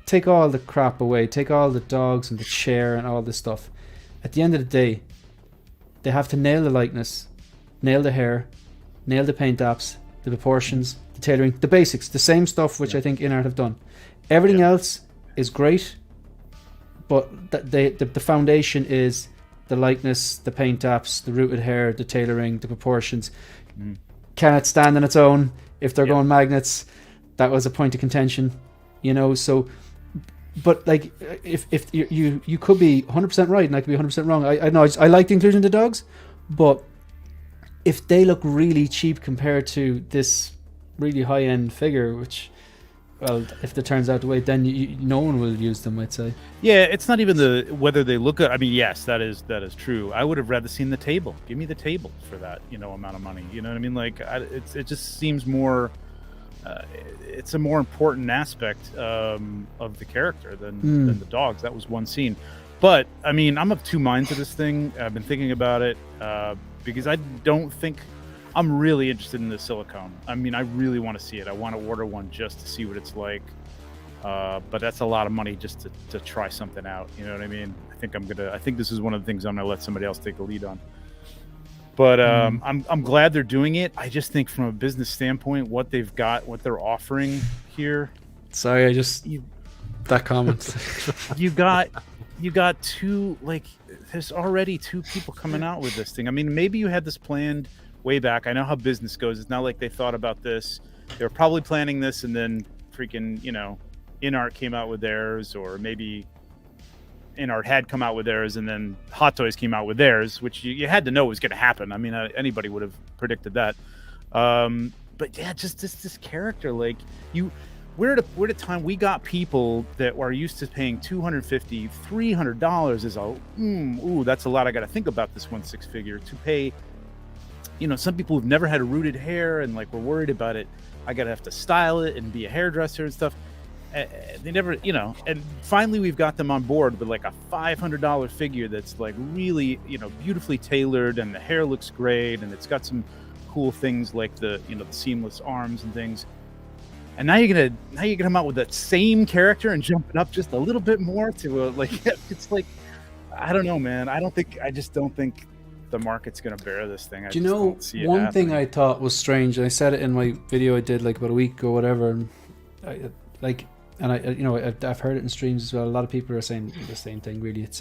Take all the crap away, take all the dogs and the chair and all this stuff. At the end of the day, they have to nail the likeness, nail the hair, nail the paint apps, the proportions, the tailoring, the basics, the same stuff which I think Inart have done. Everything else is great, but the foundation is the likeness, the paint apps, the rooted hair, the tailoring, the proportions. Can it stand on its own? If they're going magnets, that was a point of contention, so, but like, if you could be 100% right and I could be 100% wrong. I know I like the inclusion of the dogs, but if they look really cheap compared to this really high-end figure, which, well, if it turns out the way, then no one will use them, I'd say. Yeah, it's not even whether they look good. I mean, yes, that is true. I would have rather seen the table. Give me the table for that, amount of money. You know what I mean? Like, it just seems more. It's a more important aspect of the character than the dogs. That was one scene. But I mean, I'm of two minds to this thing. I've been thinking about it because I don't think I'm really interested in the silicone. I mean, I really want to see it. I want to order one just to see what it's like. But that's a lot of money just to try something out. You know what I mean? I think this is one of the things I'm gonna let somebody else take the lead on. But I'm glad they're doing it. I just think from a business standpoint, what they've got, what they're offering here. Sorry, that comment. You got two, like, there's already two people coming out with this thing. I mean, maybe you had this planned way back. I know how business goes. It's not like they thought about this. They were probably planning this, and then freaking, Inart came out with theirs, or maybe Inart had come out with theirs, and then Hot Toys came out with theirs, which you had to know was going to happen. I mean, anybody would have predicted that. But yeah, just this character, like, we're at a time we got people that are used to paying $250, $300 is that's a lot. I got to think about this 1 figure to pay. Some people who've never had a rooted hair and like we're worried about it. I gotta have to style it and be a hairdresser and stuff. They never, and finally we've got them on board with like a $500 figure that's like really, beautifully tailored, and the hair looks great, and it's got some cool things like the seamless arms and things. And now you're gonna come out with that same character and jump it up just a little bit more to it's like, I don't know, man. I just don't think the market's gonna bear this thing. Do you know one thing I thought was strange? I said it in my video I did like about a week or whatever. And I've heard it in streams as well. A lot of people are saying the same thing. Really, it's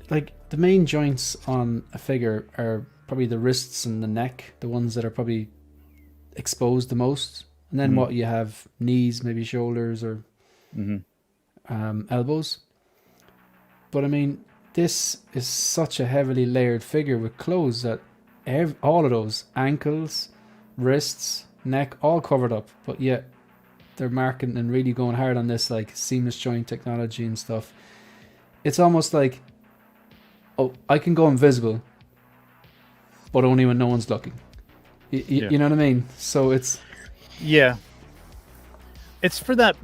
like the main joints on a figure are probably the wrists and the neck, the ones that are probably exposed the most, and then what you have, knees, maybe shoulders, or elbows. But I mean, this is such a heavily layered figure with clothes that all of those ankles, wrists, neck, all covered up, but yet they're marketing and really going hard on this like seamless joint technology and stuff. It's almost like, oh, I can go invisible, but only when no one's looking. You know what I mean? So it's for that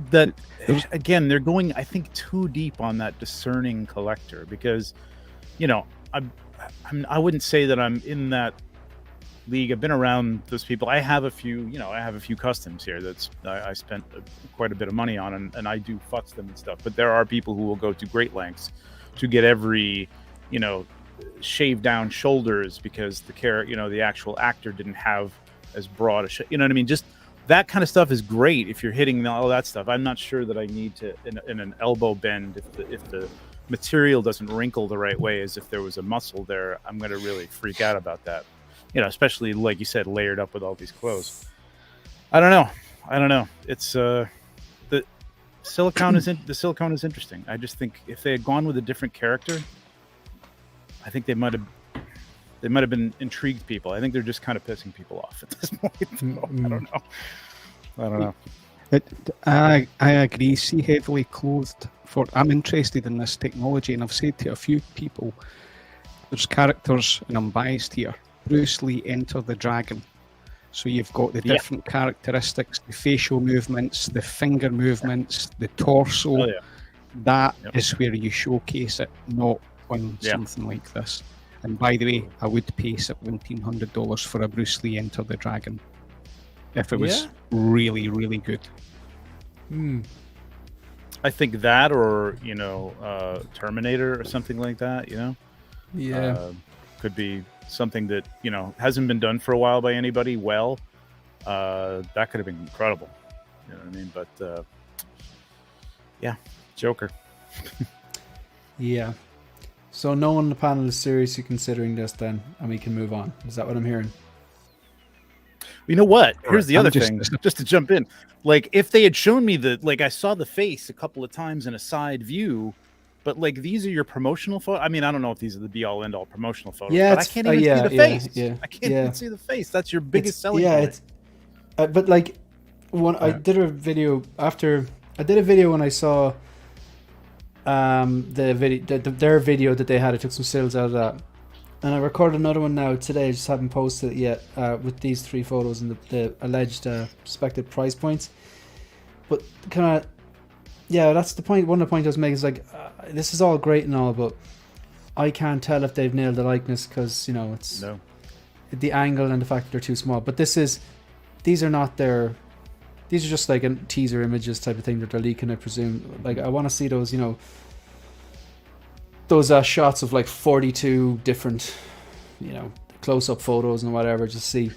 again, they're going, I think, too deep on that discerning collector, because I wouldn't say that I'm in that league. I've been around those people. I have a few customs here that's I spent quite a bit of money on, and I do futz them and stuff, but there are people who will go to great lengths to get every shave down shoulders because the actual actor didn't have as broad a you know what I mean? Just that kind of stuff is great if you're hitting all that stuff. I'm not sure that I need to in an elbow bend if the material doesn't wrinkle the right way as if there was a muscle there. I'm going to really freak out about that. Especially like you said, layered up with all these clothes. I don't know. It's the silicone is interesting. I just think if they had gone with a different character, I think they might have been intrigued people. I think they're just kind of pissing people off at this point. So, I don't know. I agree. See, heavily clothed. I'm interested in this technology, and I've said to a few people, there's characters, and I'm biased here. Bruce Lee, Enter the Dragon. So you've got the different characteristics, the facial movements, the finger movements, the torso. Oh, yeah. That is where you showcase it, not on something like this. And by the way, I would pay $1,700 for a Bruce Lee Enter the Dragon if it was really, really good. I think that, or Terminator or something like that. Could be something that hasn't been done for a while by anybody. That could have been incredible. You know what I mean? But Joker. Yeah. So no one on the panel is seriously considering this then, and we can move on. Is that what I'm hearing? You know what? Here's the other thing, just to jump in. Like, if they had shown me I saw the face a couple of times in a side view, but like these are your promotional photos. I mean, I don't know if these are the be all end all promotional photos, but I can't even see the face. I can't even see the face. That's your biggest selling point. But like, I did a video when I saw their video that they had. I took some stills out of that, and I recorded another one now today. I just haven't posted it yet with these 3 photos and the alleged suspected price points. But kind of, Yeah, that's the point. One of the points I was making is like, this is all great and all, but I can't tell if they've nailed the likeness because, you know, it's the angle and the fact that they're too small. But these are not their, these are just like a teaser images type of thing that they're leaking, I presume. Like, I want to see those, you know, those shots of like 42 different, you know, close-up photos and whatever, just see.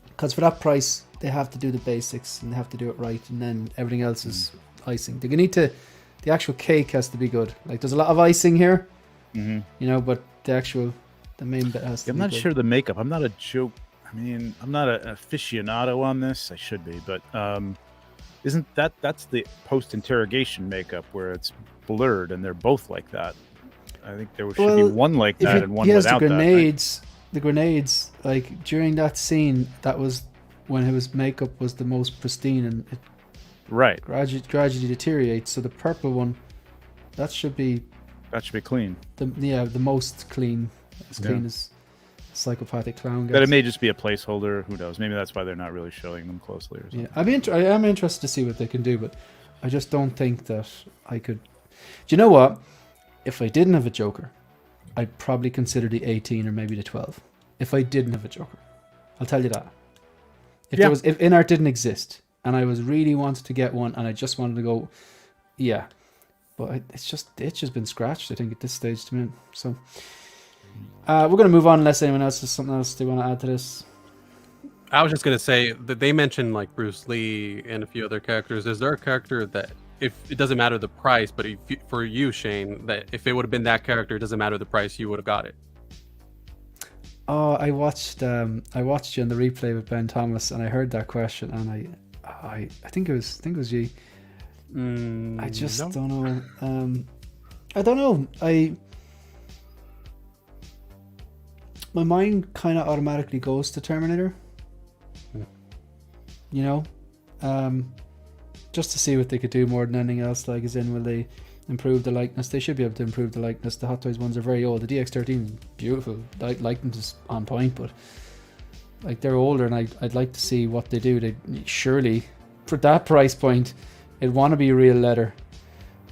Because for that price, they have to do the basics and they have to do it right, and then everything else is icing. They need to, the actual cake has to be good. Like, there's a lot of icing here, you know, but the main bit has to be good. I'm not sure the makeup. I'm not a joke. I mean, I'm not an aficionado on this. I should be, but isn't that's the post-interrogation makeup where it's blurred and they're both like that? I think there should be one like that and one without the grenades. That. The grenades, like during that scene, that was when his makeup was the most pristine, and it gradually deteriorates. So the purple one, that should be clean. The most clean, as clean as psychopathic clown gets. But it may just be a placeholder. Who knows? Maybe that's why they're not really showing them closely or something. Yeah, I am interested to see what they can do, but I just don't think that I could. Do you know what? If I didn't have a Joker, I'd probably consider the 18 or maybe the 12. If I didn't have a Joker,'t tell you that. If Inart didn't exist and I was really wanted to get one and I just wanted to go, yeah. But the itch has been scratched, I think, at this stage to me. So we're going to move on unless anyone else has something else they want to add to this. I was just going to say that they mentioned like Bruce Lee and a few other characters. Is there a character that, if it doesn't matter the price, but for you, Shane, that if it would have been that character, it doesn't matter the price, you would have got it? Oh, I watched you on the replay with Ben Thomas, and I heard that question, and I think it was you. I just don't know. I don't know. My mind kind of automatically goes to Terminator. You know, just to see what they could do more than anything else. Like, as in, will they improve the likeness? They should be able to improve the likeness. The Hot Toys ones are very old. The DX13 is beautiful. The likeness is on point, but like, they're older, and I'd like to see what they do. They surely, for that price point, it'd want to be real leather.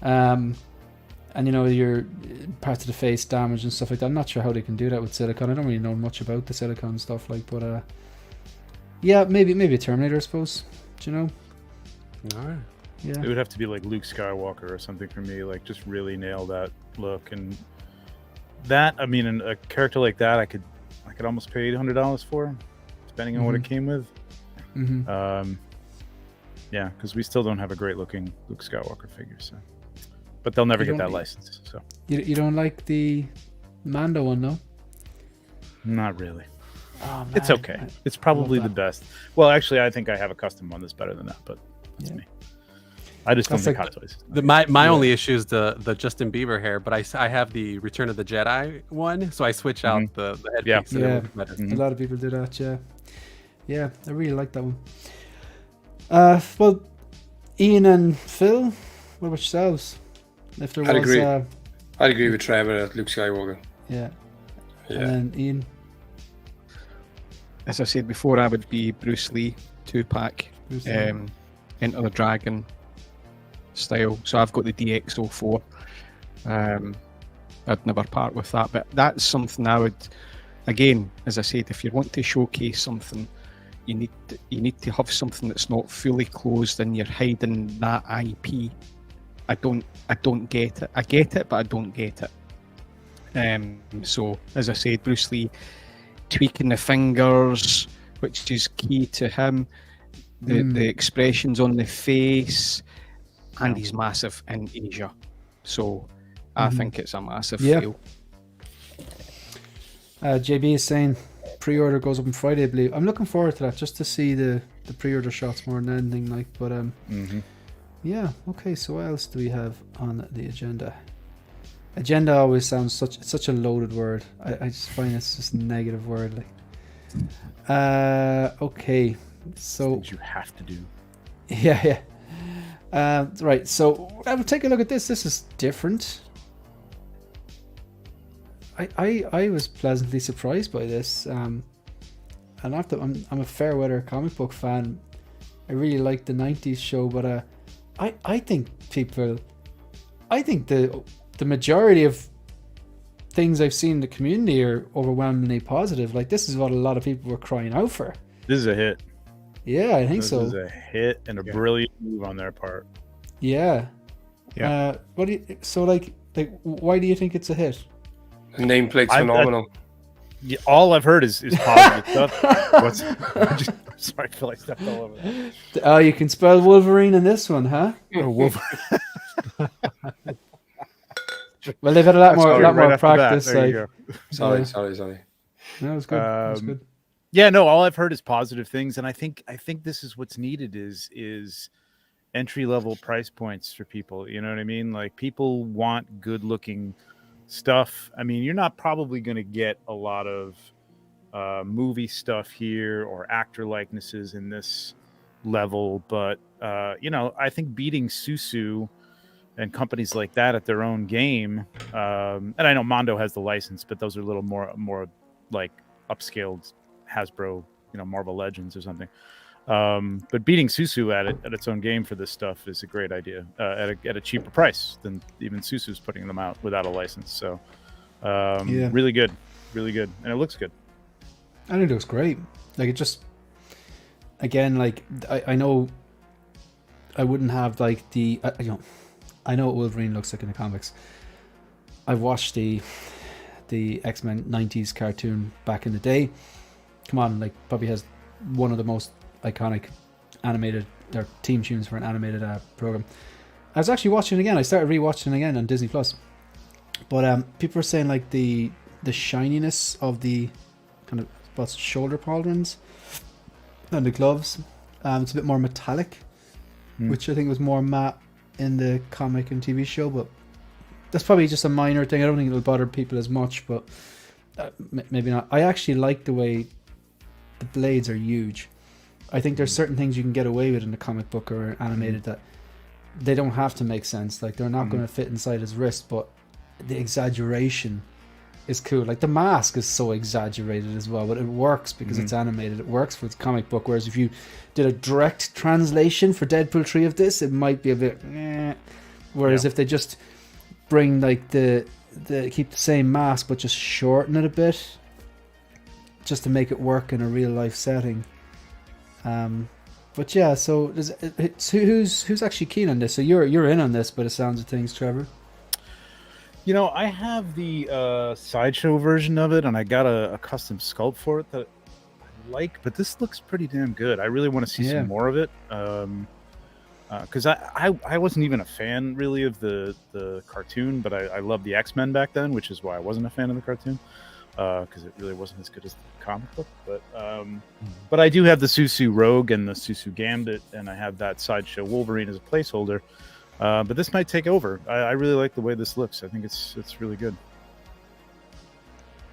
And you know, your parts of the face damage and stuff like that. I'm not sure how they can do that with silicone. I don't really know much about the silicone stuff, like, but yeah, maybe a Terminator, I suppose. Do you know? All right. Yeah. It would have to be like Luke Skywalker or something for me, like just really nail that look. And that, I mean, a character like that, I could almost pay $800 for, depending on what it came with. Yeah, because we still don't have a great looking Luke Skywalker figure, so. But they'll never get that license. So you don't like the Mando one, no? Not really. Oh, man. It's okay. It's probably the best. Well, actually, I think I have a custom one that's better than that, but that's me. I just don't think Hot Toys. My only issue is the Justin Bieber hair, but I have the Return of the Jedi one, so I switch out the headpiece. Yeah. A lot of people do that. Yeah, I really like that one. Well, Ian and Phil, what about yourselves? If there I'd agree with Trevor at Luke Skywalker. Yeah. And then Ian. As I said before, I would be Bruce Lee 2-pack, Enter the Dragon style. So I've got the DX04. I'd never part with that, but that's something I would, again, as I said, if you want to showcase something, you need to have something that's not fully closed and you're hiding that IP. I don't get it. I get it, but I don't get it. So as I said, Bruce Lee tweaking the fingers, which is key to him. The expressions on the face, and he's massive in Asia. So I think it's a massive fail. JB is saying pre-order goes up on Friday, I believe. I'm looking forward to that, just to see the pre-order shots more than anything, like. But yeah, okay, so what else do we have on the agenda? Agenda always sounds such a loaded word. I just find it's just a negative word, like. Okay, so things you have to do. Yeah. Right, so I will take a look at this. This is different. I was pleasantly surprised by this. And I'm a fair weather comic book fan. I really like the 90s show, but I think the majority of things I've seen in the community are overwhelmingly positive. Like, this is what a lot of people were crying out for. This is a hit. Yeah, I think so. This is a hit and a brilliant move on their part. Yeah. Yeah. What do you, so like why do you think it's a hit? The nameplate's phenomenal. Yeah, all I've heard is positive stuff. Sorry, I feel like I stepped all over that. Oh, you can spell Wolverine in this one, huh? Wolverine. Well, they've had a lot more practice. Sorry. No, it was good. It was good. Yeah, no, all I've heard is positive things, and I think this is what's needed is entry level price points for people. You know what I mean? Like, people want good looking stuff. I mean, you're not probably going to get a lot of movie stuff here or actor likenesses in this level, but I think beating Susu and companies like that at their own game, and I know Mondo has the license, but those are a little more like upscaled Hasbro, Marvel Legends or something. But beating Susu at its own game for this stuff is a great idea at a cheaper price than even Susu's putting them out without a license. So really good, and it looks good. I think it looks great. Like, it just, again, like I know I wouldn't have like I know what Wolverine looks like in the comics. I've watched the X-Men 90s cartoon back in the day. Come on, like, probably has one of the most iconic animated or theme tunes for an animated program. I was actually watching it again. I started rewatching it again on Disney Plus. But people are saying like the shininess of the kind of shoulder pauldrons and the gloves, it's a bit more metallic, which I think was more matte in the comic and TV show, but that's probably just a minor thing. I don't think it'll bother people as much, but maybe not. I actually like the way the blades are huge. I think there's certain things you can get away with in a comic book or animated that they don't have to make sense. Like, they're not going to fit inside his wrist, but the exaggeration is cool. Like, the mask is so exaggerated as well, but it works because it's animated. It works for the comic book, whereas if you did a direct translation for Deadpool 3 of this, it might be a bit whereas if they just bring like the keep the same mask but just shorten it a bit just to make it work in a real life setting. But yeah, so who's actually keen on this? So you're in on this by the sounds of things, Trevor. I have the sideshow version of it, and I got a custom sculpt for it that I like, but this looks pretty damn good. I really want to see some more of it, because I wasn't even a fan really of the cartoon, but I loved the X-Men back then, which is why I wasn't a fan of the cartoon, because it really wasn't as good as the comic book. But I do have the Susu Rogue and the Susu Gambit, and I have that sideshow Wolverine as a placeholder. But this might take over. I really like the way this looks. I think it's really good.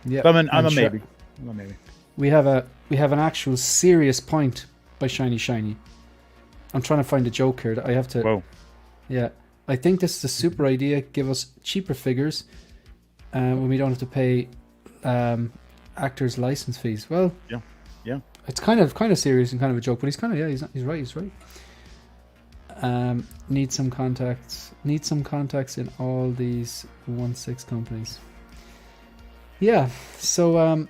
Yeah, I'm a maybe. I'm a maybe. We have an actual serious point by Shiny. I'm trying to find a joke here. I have to. Whoa. Yeah, I think this is a super idea. Give us cheaper figures, when we don't have to pay actors' license fees. Well, yeah. It's kind of serious and kind of a joke, but he's right. Need some contacts in all these 1/6 companies. Yeah, so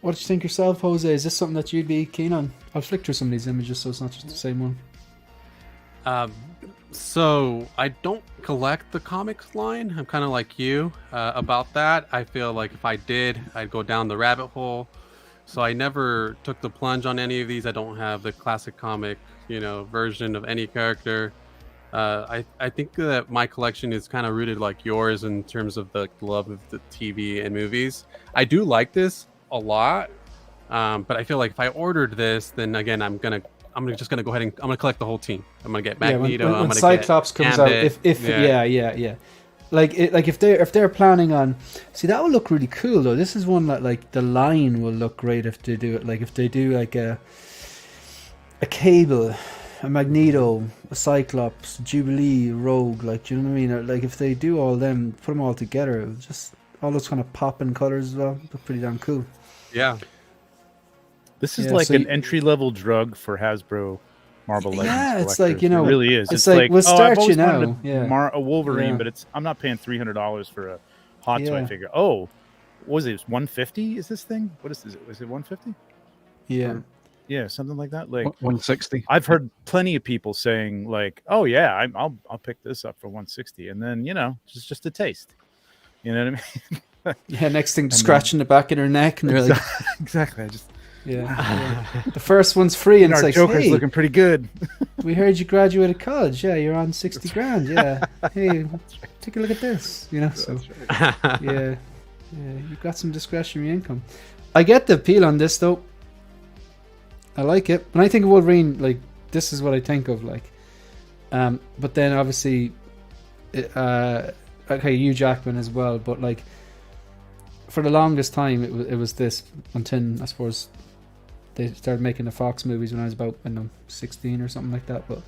what do you think yourself, Jose? Is this something that you'd be keen on? I'll flick through some of these images so it's not just the same one. So I don't collect the comics line. I'm kind of like you about that. I feel like if I did, I'd go down the rabbit hole. So I never took the plunge on any of these. I don't have the classic comic version of any character. I think that my collection is kind of rooted like yours in terms of the love of the TV and movies. I do like this a lot, but I feel like if I ordered this, then again I'm just gonna go ahead and I'm gonna collect the whole team. I'm gonna get Magneto. When Cyclops comes out, yeah. Like if they're planning on, see, that would look really cool though. This is one that like the line will look great if they do it. Like if they do like a Cable, a Magneto, a Cyclops, Jubilee, Rogue, like, do you know what I mean? Or, like, if they do all them, put them all together, it just all those kind of popping colors as well, look pretty damn cool. Yeah. This is an entry-level drug for Hasbro Marvel Legends. Yeah, it's collectors. like, you know, it really is. it's like, we'll I've start always you wanted now. a Wolverine, Yeah. but I'm not paying $300 for a hot toy Yeah. figure. Oh, what was it? It's 150? Is this thing? What is it? Was it 150? Yeah. Yeah, something like that. Like 160. I've heard plenty of people saying like, "Oh yeah, I'll pick this up for 160," and then it's just a taste. You know what I mean? Yeah, next thing, scratching the back of her neck, and they're like, exactly. I just yeah. The first one's free, and it's our like, Joker's hey, looking pretty good. we heard you graduated college. Yeah, you're on 60 grand. Yeah. Hey, take a look at this. So yeah, you've got some discretionary income. I get the appeal on this though. I like it. When I think of Wolverine, like, this is what I think of, like. But then obviously, okay, Hugh Jackman as well. But like, for the longest time, it was this until I suppose they started making the Fox movies when I was about 16 or something like that. But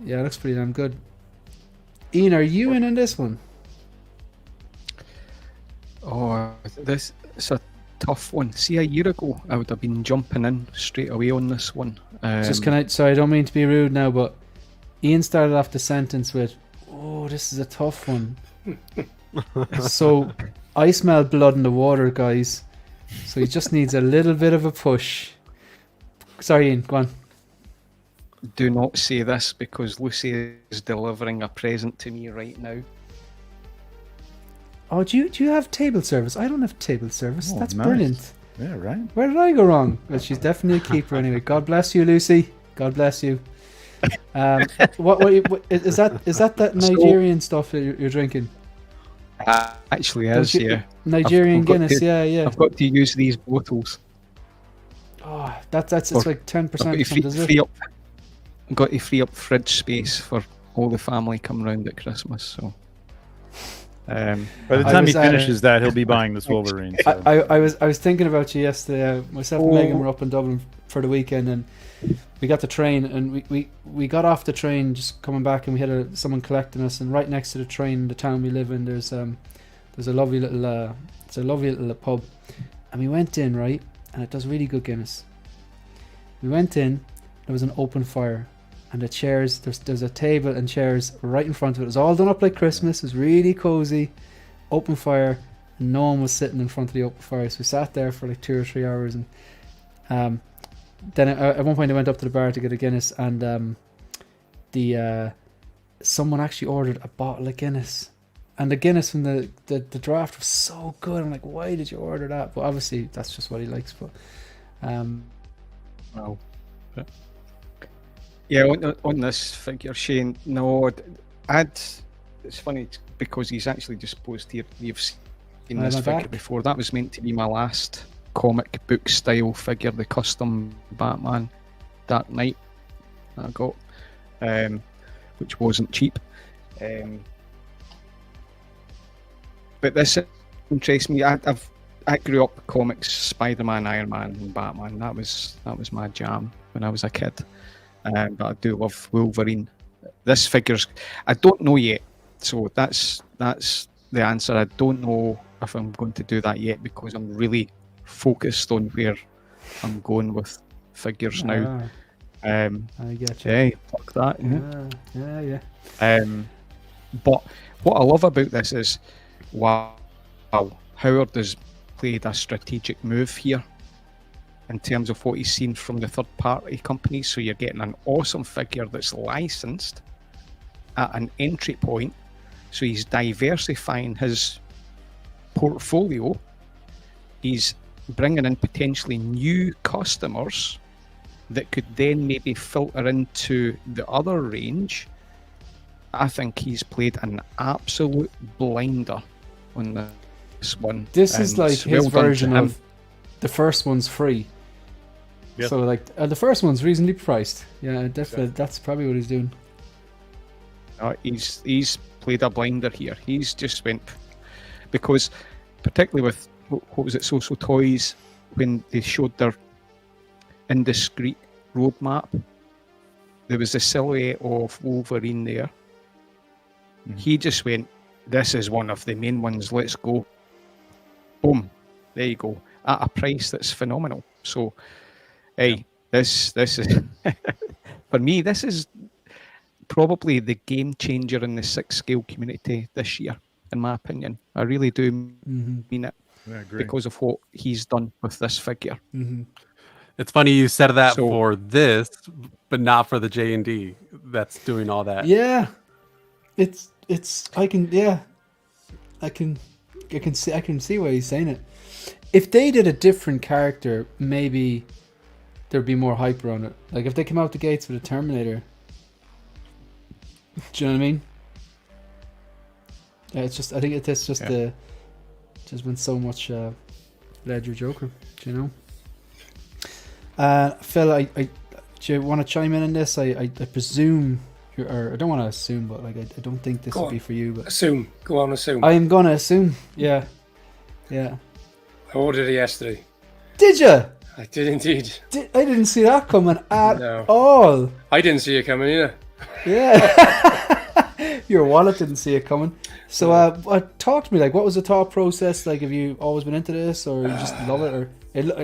yeah, it looks pretty damn good. Ian, are you in on this one? Oh, this is a tough one. See, a year ago, I would have been jumping in straight away on this one. Sorry, I don't mean to be rude now, but Ian started off the sentence with, "Oh, this is a tough one." So I smell blood in the water, guys. So he just needs a little bit of a push. Sorry, Ian, go on. Do not say this because Lucy is delivering a present to me right now. Oh, do you have table service? I don't have table service. Oh, That's nice. brilliant. Yeah, right. Where did I go wrong? Well, she's definitely a keeper anyway. God bless you, Lucy. God bless you. What is that Nigerian stuff that you're drinking? Actually is, yeah. Nigerian I've got Guinness, to- yeah. I've got to use these bottles. Oh, it's like 10% or something, is it? I've got to free up fridge space for all the family come round at Christmas, so... By the time he finishes that, he'll be buying this Wolverine. So. I was thinking about you yesterday. Myself and Megan were up in Dublin for the weekend, and we got the train, and we got off the train just coming back, and we had someone collecting us, and right next to the train, the town we live in, there's a lovely little pub, and we went in, right, and it does really good Guinness. We went in, there was an open fire. And the chairs, there's a table and chairs right in front of it. It was all done up like Christmas. It was really cozy. Open fire. And no one was sitting in front of the open fire. So we sat there for like 2 or 3 hours. And then at one point I went up to the bar to get a Guinness. And someone actually ordered a bottle of Guinness. And the Guinness from the draft was so good. I'm like, why did you order that? But obviously that's just what he likes. But Wow. Yeah, on this figure, Shane, no, it's funny because he's actually just posted here. You've seen this figure before. That was meant to be my last comic book style figure, the custom Batman Dark Knight that I got, which wasn't cheap. But this interests me. I grew up with comics, Spider-Man, Iron Man, and Batman. That was my jam when I was a kid. But I do love Wolverine. This figure's, I don't know yet, so that's the answer. I don't know if I'm going to do that yet because I'm really focused on where I'm going with figures now. I get you. Yeah, fuck that. Yeah. But what I love about this is, wow, Howard has played a strategic move here in terms of what he's seen from the third-party companies. So you're getting an awesome figure that's licensed at an entry point. So he's diversifying his portfolio. He's bringing in potentially new customers that could then maybe filter into the other range. I think he's played an absolute blinder on this one. This is like his version of the first one's free. Yep. So like the first one's reasonably priced. Yeah, definitely. That's probably what he's doing. He's played a blinder here. He's just went, because particularly with what was it, Social Toys, when they showed their indiscreet roadmap, there was a silhouette of Wolverine there. Mm-hmm. He just went, this is one of the main ones, let's go. Boom, there you go, at a price that's phenomenal. So hey, this is For me, this is probably the game changer in the 6-scale community this year, in my opinion. I really do mean it I agree. because of what he's done with this figure. It's funny you said that So- for this, but not for the J&D that's doing all that. Yeah, it's I can see why he's saying it. If they did a different character, maybe there'd be more hype around it. Like if they came out the gates with a Terminator, do you know what I mean? Yeah, it's just I think it's just just been so much Ledger Joker, do you know? Phil, I do you want to chime in on this? I presume. Or I don't want to assume, but like I don't think this would be for you. But Assume. Go on, assume. I'm gonna assume. Yeah. I ordered it yesterday. Did you? I did indeed. I didn't see that coming at No. all. I didn't see it coming either. Yeah. Your wallet didn't see it coming. So, talk to me. Like, what was the thought process? Like, have you always been into this, or you just love it, or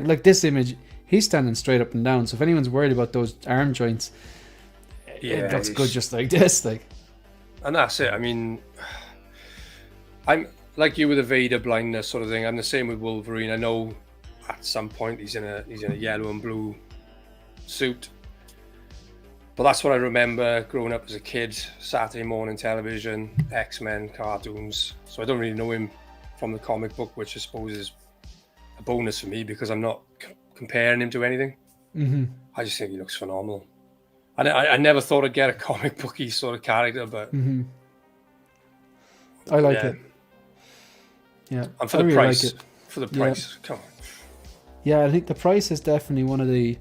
like this image? He's standing straight up and down. So, if anyone's worried about those arm joints. Yeah, it looks good just like this, like. And that's it. I mean, I'm like you with the Vader blindness sort of thing. I'm the same with Wolverine. I know at some point he's in a yellow and blue suit, but that's what I remember growing up as a kid. Saturday morning television, X-Men cartoons. So I don't really know him from the comic book, which I suppose is a bonus for me because I'm not comparing him to anything. I just think he looks phenomenal. I never thought I'd get a comic booky sort of character, but I like it. Yeah, and for the really price, like it. For the price, come on. Yeah, I think the price is definitely one of the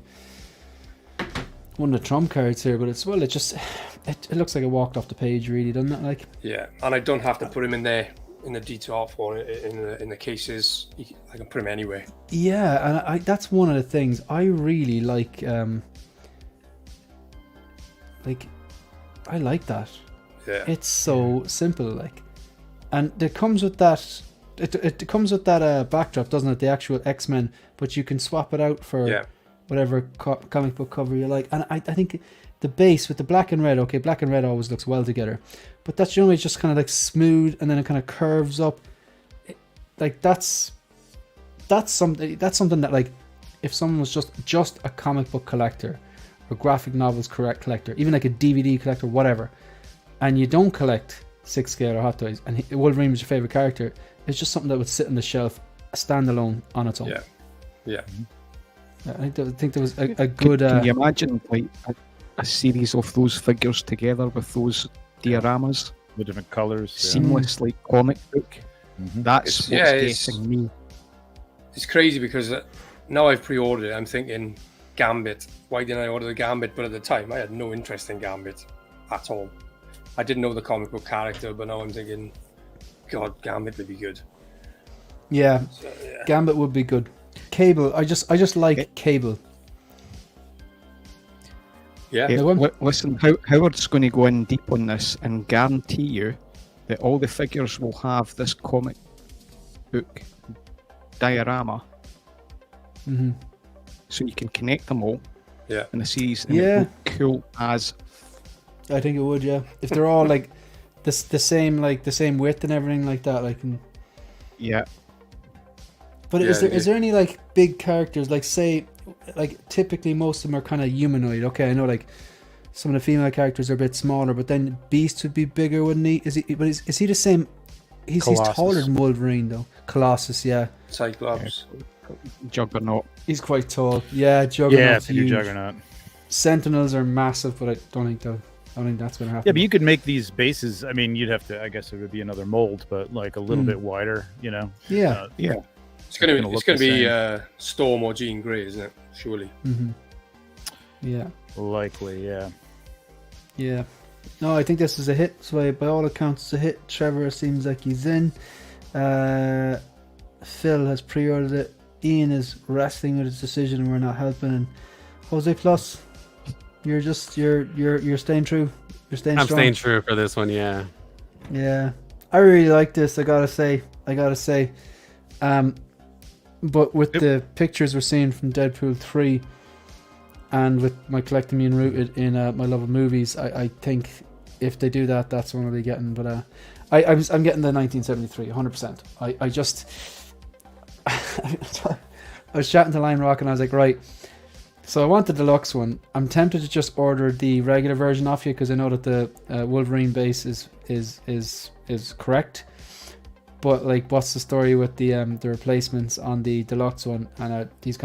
trump cards here, but it looks like it walked off the page, really, doesn't it? Like, yeah, and I don't have to put him in there in the detail or in the cases. I can put him anywhere. Yeah, and that's one of the things I really like. I like that. Yeah, it's so simple, like, and it comes with that. It comes with that backdrop, doesn't it? The actual X-Men, but you can swap it out for whatever comic book cover you like. And I think the base with the black and red. Okay, black and red always looks well together, but that's generally just kind of like smooth, and then it kind of curves up. That's something that, like, if someone was just a comic book collector, or graphic novels collector, even like a DVD collector, whatever, and you don't collect 6-scale or Hot Toys, and Wolverine was your favorite character, it's just something that would sit on the shelf, standalone on its own. Yeah. I think there was a good. Can you imagine like a series of those figures together with those dioramas, the different colors, seamless like comic book? That's what's getting me. It's crazy because now I've pre-ordered it. I'm thinking Gambit. Why didn't I order the Gambit? But at the time, I had no interest in Gambit at all. I didn't know the comic book character, but now I'm thinking, God, Gambit would be good. Yeah, Gambit would be good. Cable, I just like Cable. Yeah. Listen, Howard's going to go in deep on this and guarantee you that all the figures will have this comic book diorama. So you can connect them all in the series, and it will cool as. I think it would, yeah. If they're all like the same width and everything like that, like. Yeah. But is there any like big characters, like, say, like typically most of them are kind of humanoid? Okay, I know like some of the female characters are a bit smaller, but then Beast would be bigger, wouldn't he? Is he the same? He's taller than Wolverine though. Colossus, yeah. Cyclops. Juggernaut. He's quite tall. Yeah, Juggernaut's huge. Juggernaut. Sentinels are massive, but I don't think that's going to happen. Yeah, but you could make these bases. I mean, you'd have to. I guess it would be another mold, but like a little bit wider. You know. Yeah. It's going to be Storm or Jean Grey, isn't it? Surely. Yeah. Likely, yeah. Yeah. No, I think this is a hit. So by all accounts, it's a hit. Trevor seems like he's in. Phil has pre-ordered it. Ian is wrestling with his decision, and we're not helping. And Jose Plus, you're staying true. You're staying strong. I'm staying true for this one. Yeah. Yeah. I really like this. I gotta say. But with the pictures we're seeing from Deadpool 3, and with my collecting being rooted in my love of movies, I think if they do that, that's what I'll be getting. But I'm getting the 1973, 100%. I just I was chatting to Lime Rock and I was like, right. So I want the deluxe one. I'm tempted to just order the regular version off you because I know that the Wolverine base is correct. But like, what's the story with the replacements on the deluxe one? And he's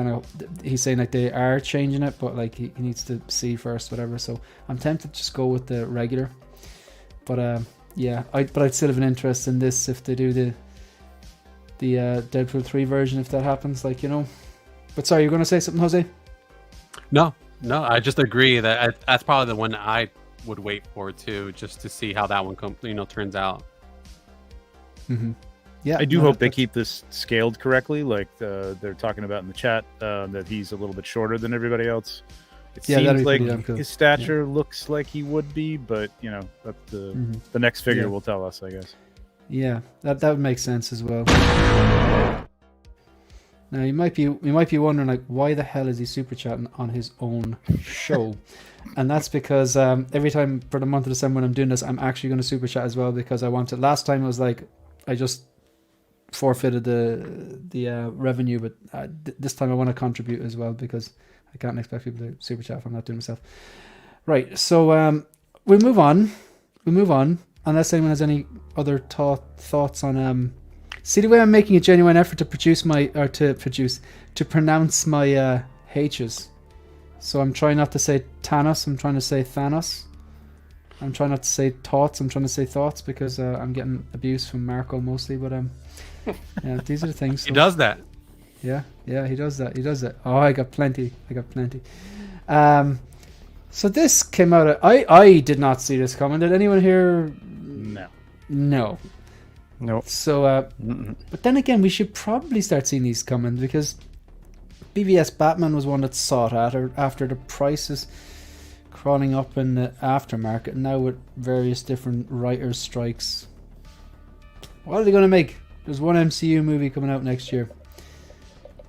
saying like they are changing it, but like he needs to see first, whatever. So I'm tempted to just go with the regular. But yeah, I'd still have an interest in this if they do the Deadpool 3 version, if that happens, like, you know. But sorry, you're going to say something, Jose? No, I just agree that that's probably the one I would wait for too, just to see how that one turns out. Mm-hmm. Yeah, I do hope they keep this scaled correctly, like they're talking about in the chat, that he's a little bit shorter than everybody else. It seems like cool. his stature looks like he would be, but you know, the next figure will tell us, I guess. Yeah, that would make sense as well. Now you might be wondering, like, why the hell is he super chatting on his own show? And that's because every time for the month of December when I'm doing this, I'm actually going to super chat as well, because I want to. Last time it was like I just forfeited the revenue, but this time I want to contribute as well, because I can't expect people to super chat if I'm not doing myself. Right, so we'll move on. Unless anyone has any other thoughts on see the way I'm making a genuine effort to to pronounce my H's. So I'm trying not to say Thanos, I'm trying to say Thanos. I'm trying not to say thoughts, I'm trying to say thoughts, because I'm getting abuse from Marco mostly, but yeah, these are the things. He does that. Yeah, he does that. Oh, I got plenty. So this came out. I did not see this coming. Did anyone here? No. So, but then again, we should probably start seeing these coming, because BVS Batman was one that's sought after the prices crawling up in the aftermarket. Now with various different writers' strikes, what are they going to make? There's one MCU movie coming out next year.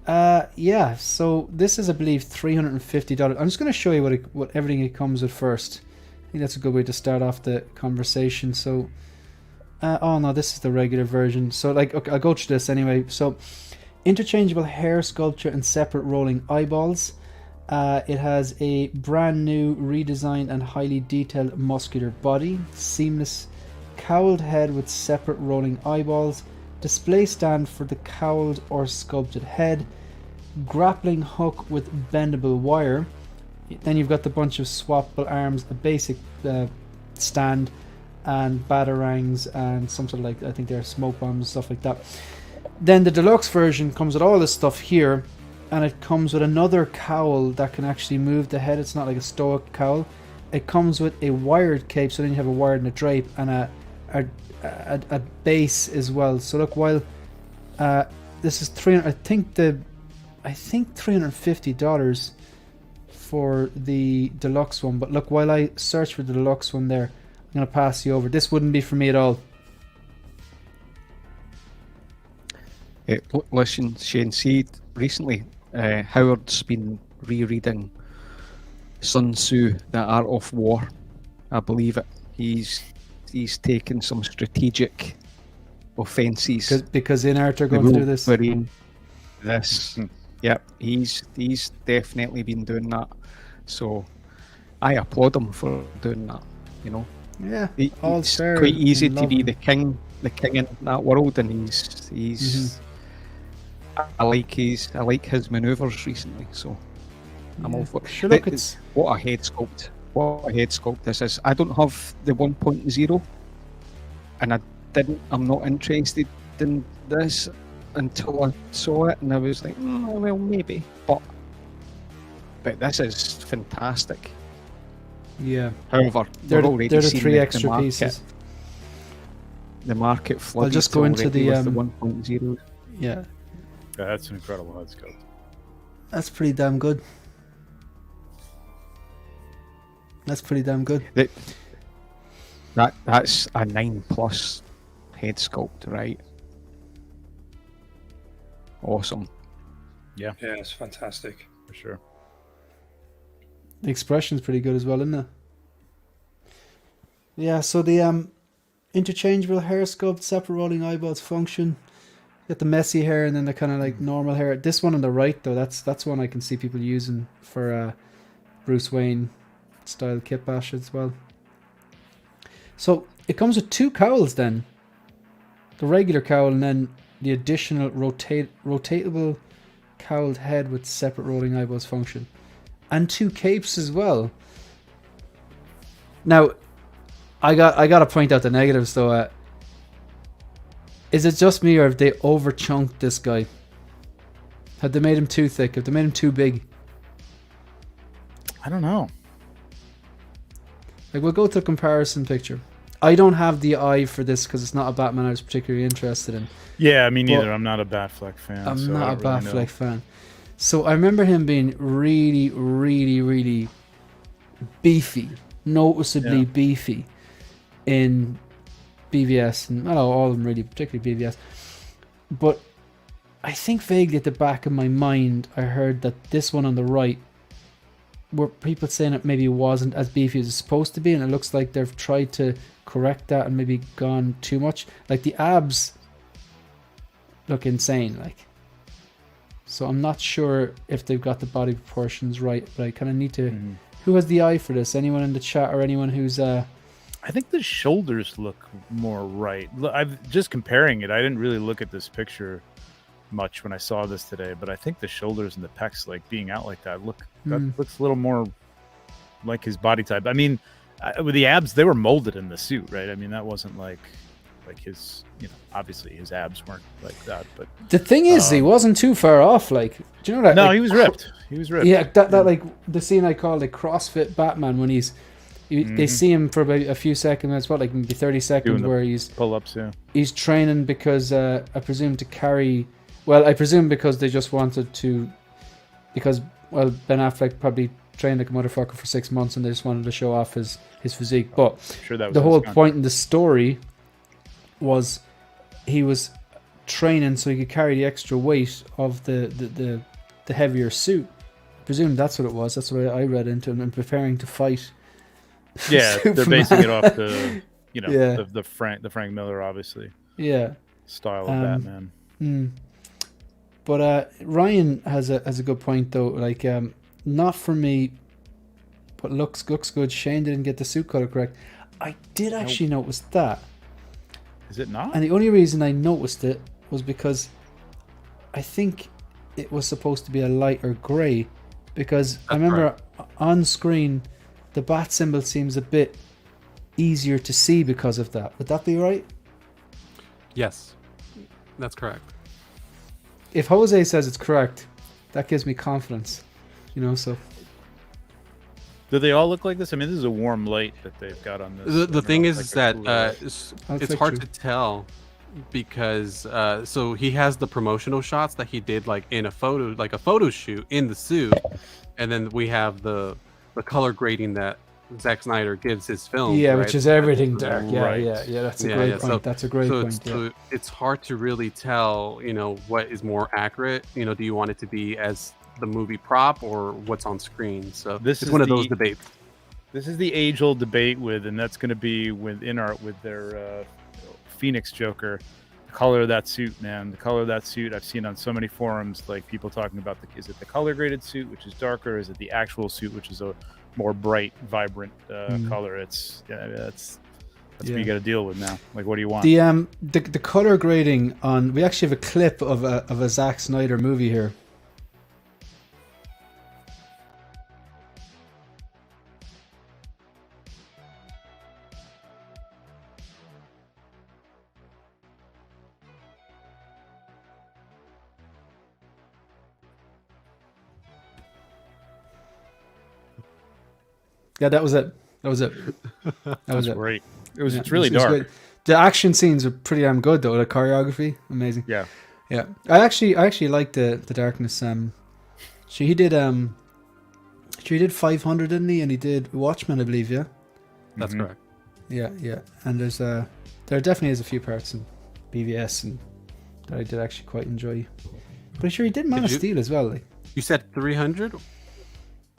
Yeah, so this is, I believe, $350. I'm just going to show you what everything it comes with first. I think that's a good way to start off the conversation. So, oh no, this is the regular version. So, like, okay, I'll go through this anyway. So, interchangeable hair sculpture and separate rolling eyeballs. It has a brand new, redesigned and highly detailed muscular body. Seamless cowled head with separate rolling eyeballs. Display stand for the cowled or sculpted head. Grappling hook with bendable wire. Then you've got the bunch of swappable arms, a basic stand, and batarangs, and some sort of, like, I think they're smoke bombs, stuff like that. Then the deluxe version comes with all this stuff here, and it comes with another cowl that can actually move the head. It's not like a stoic cowl. It comes with a wired cape, so then you have a wired and a drape, and a base as well. So look, while this is I think $350 for the deluxe one, but look, while I search for the deluxe one there, I'm going to pass you over. This wouldn't be for me at all. Listen, Shane, see, recently Howard's been rereading Sun Tzu, The Art of War. I believe it. He's taken some strategic offences. Because Inart are going to do this. This. Yep, he's definitely been doing that. So I applaud him for doing that, you know. Yeah, it's quite easy to be the king in that world, and he's I like his manoeuvres recently, so I'm all for it. Sure, look, what a head sculpt this is. I don't have the 1.0, and I'm not interested in this until I saw it, and I was like, well, maybe, but this is fantastic. Yeah. However, they're the three extra pieces. The market flooded. I'll just go into the 1.0. Yeah. That's an incredible head sculpt. That's pretty damn good. That's a 9+ head sculpt, right? Awesome. Yeah, it's fantastic for sure. The expression's pretty good as well, isn't it? Yeah, so the interchangeable hair sculpt, separate rolling eyeballs function. You got the messy hair and then the kind of like normal hair. This one on the right though, that's one I can see people using for Bruce Wayne style kit bash as well. So it comes with 2 cowls then. The regular cowl and then the additional rotatable cowled head with separate rolling eyeballs function. And 2 capes as well. Now, I got to point out the negatives though. Is it just me or have they over chunked this guy? Have they made him too thick? Have they made him too big? I don't know. Like, we'll go to the comparison picture. I don't have the eye for this because it's not a Batman I was particularly interested in. Yeah, me neither. I'm not a Batfleck fan. I'm not a Batfleck fan. So I remember him being really, really, really beefy, noticeably beefy in BVS, and I know all of them really, particularly BVS. But I think vaguely at the back of my mind, I heard that this one on the right, were people saying it maybe wasn't as beefy as it's supposed to be, and it looks like they've tried to correct that and maybe gone too much. Like the abs look insane, like. So I'm not sure if they've got the body proportions right, but I kind of need to. Who has the eye for this? Anyone in the chat or anyone who's? I think the shoulders look more right. I'm just comparing it. I didn't really look at this picture much when I saw this today, but I think the shoulders and the pecs, like being out like that, looks a little more like his body type. I mean, with the abs, they were molded in the suit, right? I mean, that wasn't like his, obviously his abs weren't like that. But the thing is, he wasn't too far off. Like, do you know that? No, like, he was ripped. He was ripped. Yeah, that like the scene I called like CrossFit Batman when they see him for about a few seconds. It's what, like maybe 30 seconds where he's pull-ups. Yeah, he's training because I presume to carry. Well, I presume because they just wanted to, because Ben Affleck probably trained like a motherfucker for 6 months and they just wanted to show off his physique. But I'm sure that was the whole point in the story was he was training so he could carry the extra weight of the heavier suit. I presume that's what it was. That's what I read into him and preparing to fight. Yeah, Superman. They're basing it off the the Frank Miller obviously style of Batman. But Ryan has a good point though. Like, not for me, but looks good. Shane didn't get the suit color correct. I did actually notice that. Is it not? And the only reason I noticed it was because I think it was supposed to be a lighter grey. Because I remember on screen, the bat symbol seems a bit easier to see because of that. Would that be right? Yes, that's correct. If Jose says it's correct, that gives me confidence. So. Do they all look like this? I mean, this is a warm light that they've got on this. The thing is that it's hard to tell because so he has the promotional shots that he did like in a photo shoot in the suit, and then we have the color grading that Zack Snyder gives his film. Yeah, right? which is everything dark. Yeah, Right. yeah. That's a great point. So, that's a great point. So it's hard to really tell, what is more accurate. Do you want it to be as the movie prop or what's on screen? So This it's is one of those debates. This is the age-old debate and that's going to be with Inart with their Phoenix Joker. The color of that suit, man. The color of that suit I've seen on so many forums, like people talking about is it the color graded suit, which is darker, or is it the actual suit, which is a more bright, vibrant color? That's what you got to deal with now. Like, what do you want? The color grading on. We actually have a clip of a Zack Snyder movie here. Yeah, that was it. That was it. Great. It's really dark. Good. The action scenes are pretty damn good though. The choreography, amazing. Yeah. I actually like the darkness. He did 500, didn't he? And he did Watchmen, I believe. Yeah. That's correct. Yeah. And there definitely is a few parts in BVS and that I did actually quite enjoy. Pretty sure he did Man of Steel as well. Like. You said 300?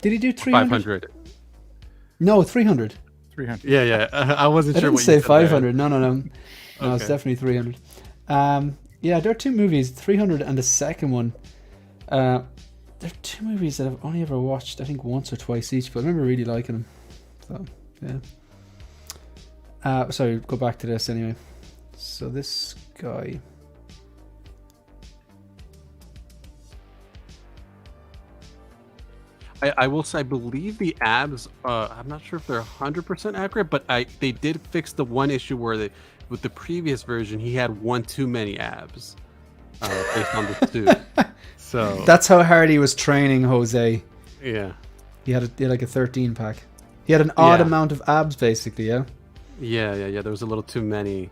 Did he do 300? 500. No, 300. 300. Yeah. I wasn't I sure didn't what say you said 500. No. No, it's Okay. definitely 300. Yeah, there are two movies, 300 and the second one. There are two movies that I've only ever watched, I think, once or twice each, but I remember really liking them. So, yeah. Sorry, go back to this anyway. So this guy... I will say, I believe the abs. I'm not sure if they're 100% accurate, but they did fix the one issue where with the previous version he had one too many abs, based on the suit. So That's how hard he was training Jose. yeah, He had like a 13 pack. He had an odd Yeah. amount of abs, basically. Yeah. yeah. There was a little too many.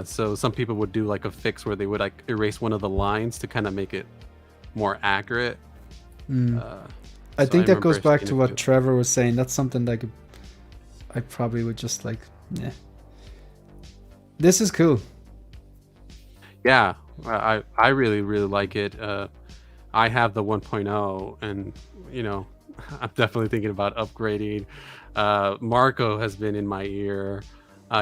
So some people would do like a fix where they would like erase one of the lines to kind of make it more accurate. I So think that goes remember back seeing to it what too. Trevor was saying. That's something that I probably would just like. Yeah. This is cool. Yeah, I really like it. I have the 1.0, and I'm definitely thinking about upgrading. Marco has been in my ear.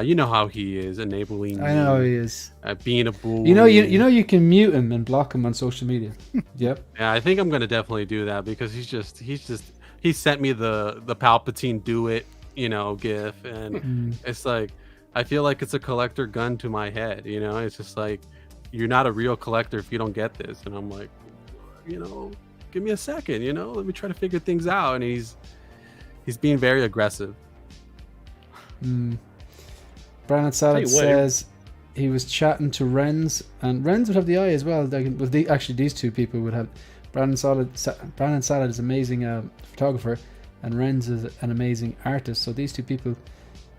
You know how he is, enabling I know me, he is. being a bully. You can mute him and block him on social media. Yep. Yeah, I think I'm gonna definitely do that because he sent me the Palpatine do it, gif, and it's like I feel like it's a collector gun to my head. It's just like you're not a real collector if you don't get this, and I'm like, give me a second, let me try to figure things out, and he's being very aggressive. Brandon Salad Tell you what, says he was chatting to Renz, and Renz would have the eye as well. Actually, these two people would have. Brandon Salad is an amazing photographer, and Renz is an amazing artist. So these two people,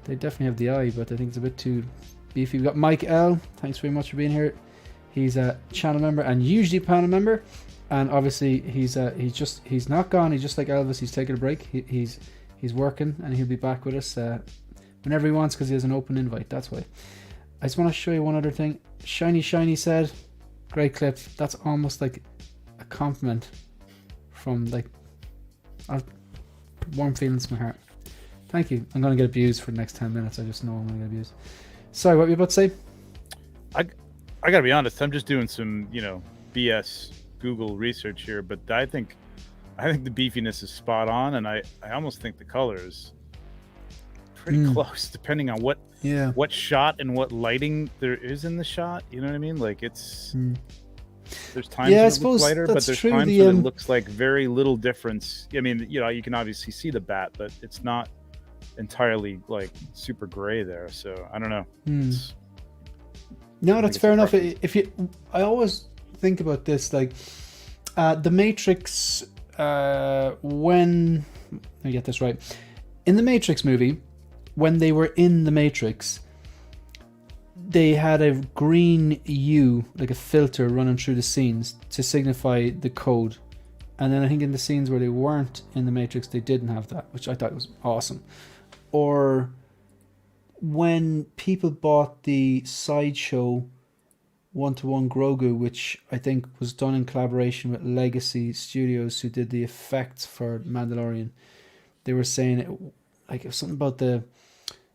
they definitely have the eye, but I think it's a bit too beefy. We've got Mike L. Thanks very much for being here. He's a channel member and usually panel member, and obviously he's not gone. He's just like Elvis. He's taking a break. He's working, and he'll be back with us whenever he wants because he has an open invite. That's why. I just want to show you one other thing. Shiny said, great clip. That's almost like a compliment from like warm feelings in my heart. Thank you. I'm going to get abused for the next 10 minutes. I just know I'm going to get abused. Sorry, what were you about to say? I gotta be honest. I'm just doing some, BS Google research here, but I think the beefiness is spot on, and I almost think the color is pretty close, depending on what shot and what lighting there is in the shot. You know what I mean? Like there's times when it looks lighter, but there's times when it looks like very little difference. I mean, you can obviously see the bat, but it's not entirely like super gray there. So I don't know. No, that's fair enough. I always think about this, like the Matrix. Let me get this right. In the Matrix movie, when they were in the Matrix, they had a green U, like a filter, running through the scenes to signify the code. And then I think in the scenes where they weren't in the Matrix, they didn't have that, which I thought was awesome. Or when people bought the Sideshow 1-to-1 Grogu, which I think was done in collaboration with Legacy Studios, who did the effects for Mandalorian, they were saying it was something about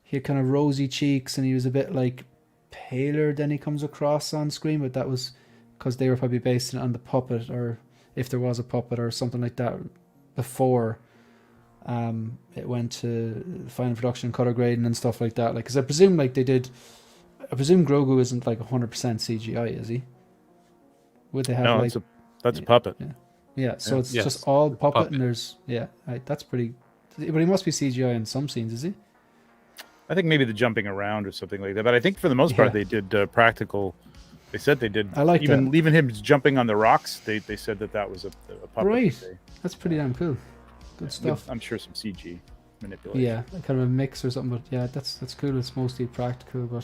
he had kind of rosy cheeks and he was a bit like paler than he comes across on screen, but that was because they were probably basing it on the puppet, or if there was a puppet or something like that before it went to final production and color grading and stuff like that. Like, because I presume Grogu isn't like 100% CGI, is he? Would they have no, that's a puppet. Yeah, so it's Yes, just all puppet, puppet. and there's that's pretty. But he must be CGI in some scenes, is he? I think maybe the jumping around or something like that. But I think for the most part they did practical. They said they did. I like even that. Even him jumping on the rocks. They said that was a puppet. Right. That's pretty damn cool. Good stuff. I'm sure some CG manipulation. Yeah, kind of a mix or something. But yeah, that's cool. It's mostly practical, but.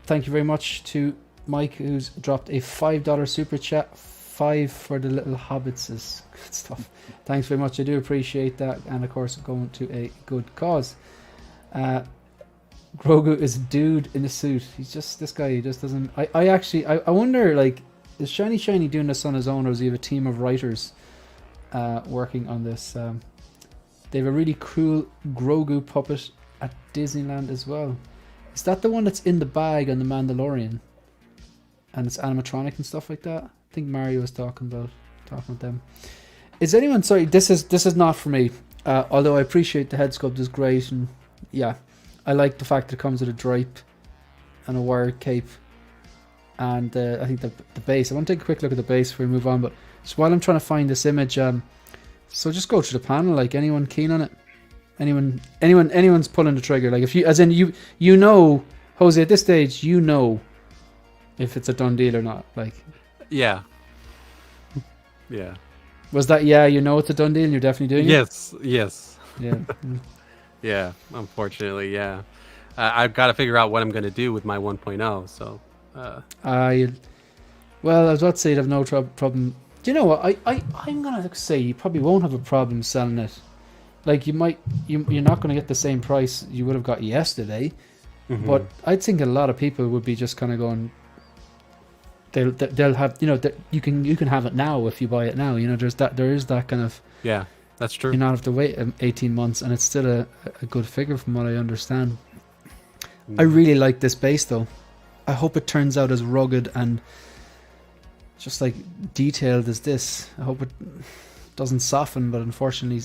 Thank you very much to Mike, who's dropped a $5 super chat. 5 for the little hobbits is good stuff. Thanks very much. I do appreciate that, and of course, going to a good cause. Grogu is a dude in a suit. He's just this guy. He just doesn't. I wonder, like, is Shiny Shiny doing this on his own, or does he have a team of writers working on this? They have a really cool Grogu puppet at Disneyland as well. Is that the one that's in the bag on the Mandalorian? And it's animatronic and stuff like that? I think Mario was talking about them. Is anyone, sorry, this is not for me. Although I appreciate the head sculpt is great, and yeah, I like the fact that it comes with a drape and a wired cape. And I think the base, I want to take a quick look at the base before we move on, but so while I'm trying to find this image, so just go through the panel. Like, anyone keen on it? Anyone's pulling the trigger? Like, if you, as in you know, Jose, at this stage, you know if it's a done deal or not. Like, Yeah. was that you know it's a done deal and you're definitely doing it? Yes. Yeah. Yeah. Unfortunately, yeah. I've got to figure out what I'm going to do with my 1.0. So. Well, I was about to say you'd have no problem. Do you know what? I'm gonna say you probably won't have a problem selling it. Like, you're not going to get the same price you would have got yesterday, but I think a lot of people would be just kind of going. They'll have, you can have it now if you buy it now. There is that kind of. Yeah, that's true. You not have to wait 18 months, and it's still a good figure from what I understand. I really like this base though. I hope it turns out as rugged and just like detailed as this. I hope it doesn't soften, but unfortunately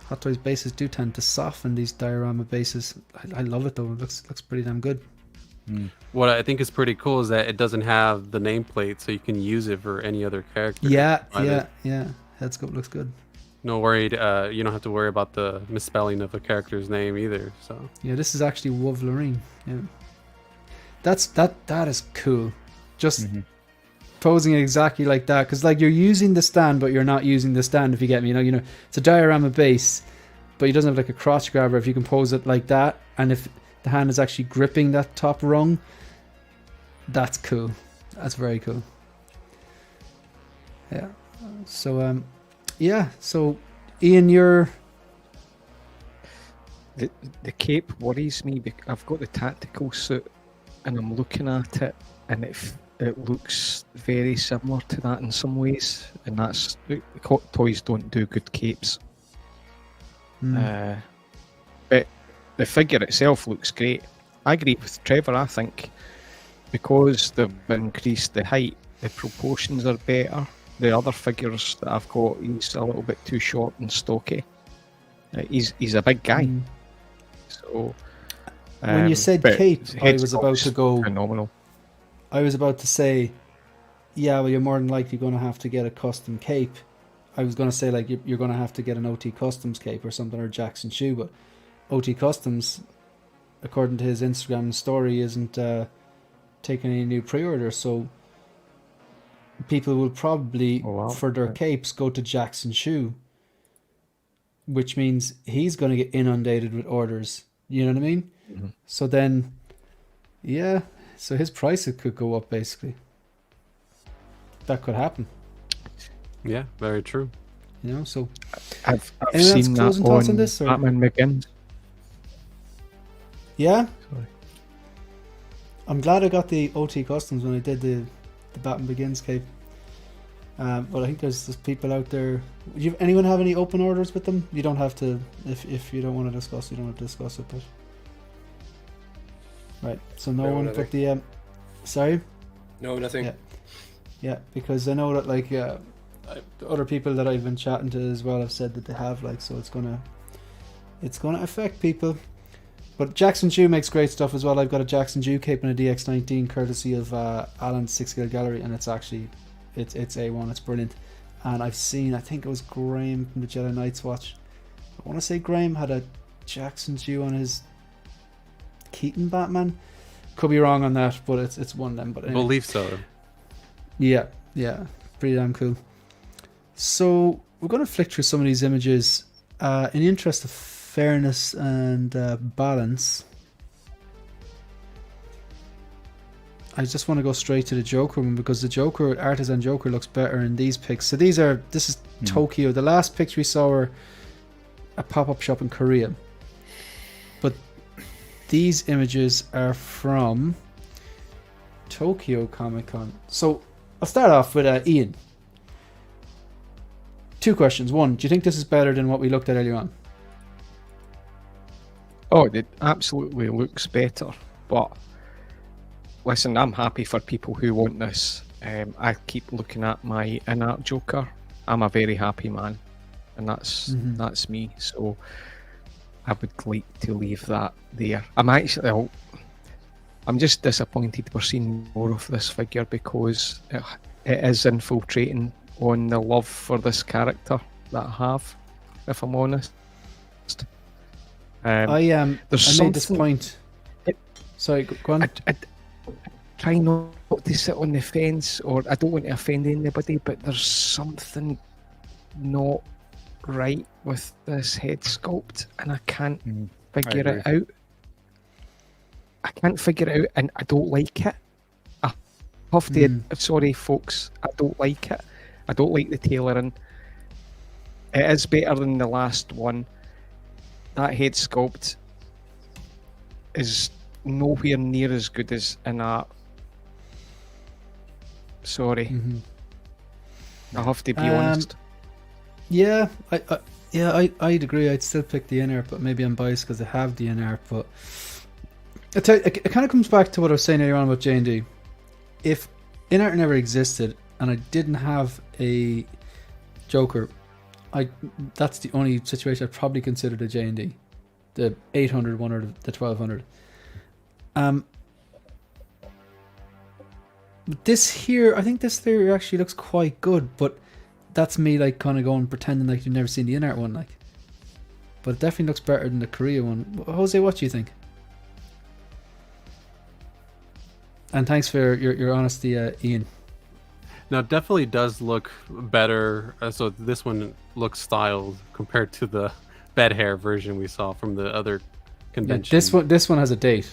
Hot Toys bases do tend to soften, these diorama bases. I love it though. It looks pretty damn good. What I think is pretty cool is that it doesn't have the nameplate, so you can use it for any other character. Yeah. Headscope looks good. No worried. You don't have to worry about the misspelling of a character's name either. So yeah, this is actually Wolverine. Yeah, that is cool. Just posing it exactly like that, because like you're using the stand, but you're not using the stand. If you get me, it's a diorama base, but he doesn't have like a crotch grabber. If you can pose it like that, and if the hand is actually gripping that top rung, that's cool. That's very cool. Yeah. So So Ian, you're the cape worries me. I've got the tactical suit, and I'm looking at it, and it looks very similar to that in some ways, and that's Hot Toys don't do good capes. But the figure itself looks great. I agree with Trevor. I think because they've increased the height, the proportions are better. The other figures that I've got, he's a little bit too short and stocky. He's a big guy. So when you said cape, I was about to go phenomenal. I was about to say, yeah, well, you're more than likely going to have to get a custom cape. I was going to say, like, you're going to have to get an OT Customs cape or something, or Jackson shoe, but OT Customs, according to his Instagram story, isn't taking any new pre-orders, so people will probably, for their capes, go to Jackson shoe, which means he's going to get inundated with orders. You know what I mean? So then, yeah, so his price could go up, basically. That could happen. yeah, very true. So I've anyone else seen that closing thoughts on this, or? Batman Begins. Yeah? Sorry. I'm glad I got the OT Customs when I did the Batman Begins cape. But I think there's people out there. Anyone have any open orders with them? You don't have to, if you don't want to discuss, you don't have to discuss it. But right, so no one nothing. put the sorry. No, nothing. Yeah, because I know that like other people that I've been chatting to as well have said that they have, like, so it's gonna affect people. But Jackson Jew makes great stuff as well. I've got a Jackson Jew cape and a DX19 courtesy of Alan's 6 Scale Gallery, and it's actually it's A1. It's brilliant. And I've seen, I think it was Graham from the Jedi Knights watch. I want to say Graham had a Jackson Jew on his Keaton Batman. Could be wrong on that, but it's one of them. But anyway. Believe so. Yeah, pretty damn cool. So we're going to flick through some of these images in the interest of fairness and balance. I just want to go straight to the Joker one, because the Joker, Artisan Joker, looks better in these pics. So this is Tokyo. The last pics we saw were a pop-up shop in Korea, but these images are from Tokyo Comic Con. So I'll start off with Ian. 2 questions. 1, do you think this is better than what we looked at earlier on? Oh, it absolutely looks better. But listen, I'm happy for people who want this. I keep looking at my Inart Joker. I'm a very happy man, and that's me. So I would like to leave that there. I'm just disappointed we're seeing more of this figure because it is infiltrating on the love for this character that I have, if I'm honest. I made this point. Sorry, go on. I try not to sit on the fence, or I don't want to offend anybody, but there's something not right with this head sculpt, and I can't figure it out. I can't figure it out, and I don't like it. I have to. Sorry, folks, I don't like it. I don't like the tailoring. It is better than the last one. That head sculpt is nowhere near as good as Inart. Sorry, I have to be honest. Yeah, I'd agree. I'd still pick the Inart, but maybe I'm biased because I have the Inart. But it kind of comes back to what I was saying earlier on about J&D. If Inart never existed and I didn't have a Joker, that's the only situation I'd probably consider the J&D, the 800 one or the 1200. This here, I think this here actually looks quite good, but that's me like kind of going pretending like you've never seen the Inart one, like. But it definitely looks better than the Korea one. Jose, what do you think? And thanks for your honesty, Ian. Now, it definitely does look better. So this one looks styled compared to the bed hair version we saw from the other convention. Yeah, this one has a date.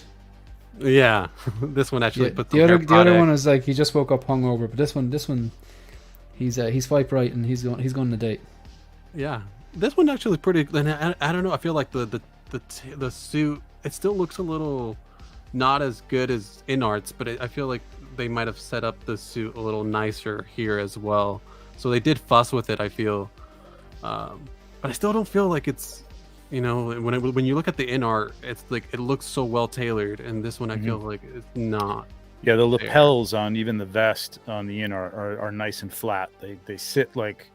Yeah, this one actually put the other one is like he just woke up hungover, but this one he's swipe right and he's going on a date. Yeah, this one actually pretty. And I don't know. I feel like the suit, it still looks a little not as good as Inart's, but I feel like they might have set up the suit a little nicer here as well. So they did fuss with it, I feel. But I still don't feel like it's, you know, when you look at the Inart, it's like it looks so well tailored, and this one I feel like it's not. Yeah, the lapels on even the vest on the Inart are nice and flat. They sit like,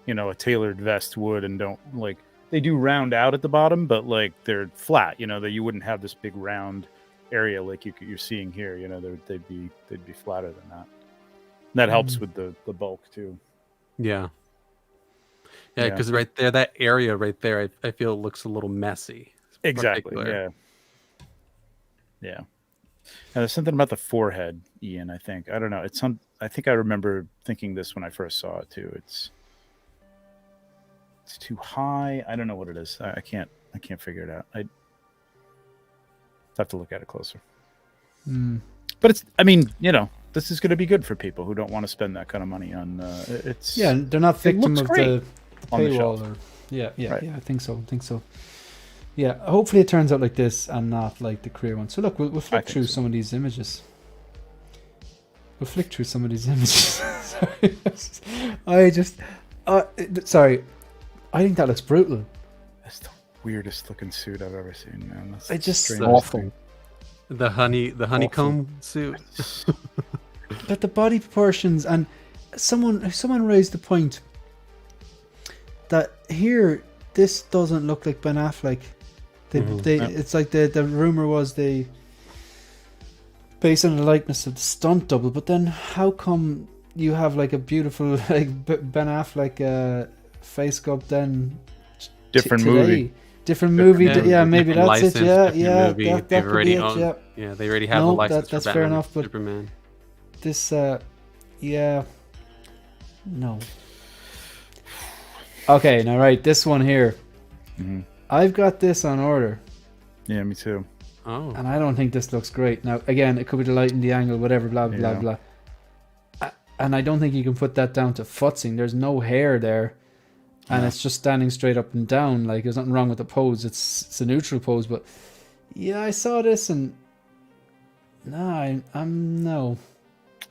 you know, a tailored vest would, and don't like, they do round out at the bottom, but like they're flat. You know, that you wouldn't have this big round area like you're seeing here. You know, they'd be flatter than that. And that helps with the bulk too. Yeah, because right there, that area right there, I feel looks a little messy. Exactly. Yeah. Now, there's something about the forehead, Ian. I think, I don't know. I think I remember thinking this when I first saw it too. It's too high. I don't know what it is. I can't figure it out. I have to look at it closer. But it's, I mean, you know, this is going to be good for people who don't want to spend that kind of money on it's. Yeah, they're not victim of the paywall. Right. Yeah, I think so. Yeah, hopefully it turns out like this and not like the Korea one. So look, we'll flick through some of these images. Sorry. I think that looks brutal. That's the weirdest looking suit I've ever seen, man. That's I just awful. The honeycomb suit. But the body proportions, and someone raised the point that here this doesn't look like Ben Affleck. It's like the rumor was they based on the likeness of the stunt double, but then how come you have like a beautiful like Ben Affleck face sculpt then different movie? Different movie. movie. Yeah, maybe that's it. Yeah. That could be it. Yeah. Yeah, they already have the license that's for fair Batman enough. But Superman. this, no. Okay, now right, this one here. I've got this on order. Yeah, me too. Oh. And I don't think this looks great. Now, again, it could be the light and the angle, whatever, blah, blah, blah. And I don't think you can put that down to futzing. There's no hair there. And it's just standing straight up and down. Like, there's nothing wrong with the pose. It's a neutral pose. But, yeah, I saw this and... No, I'm no.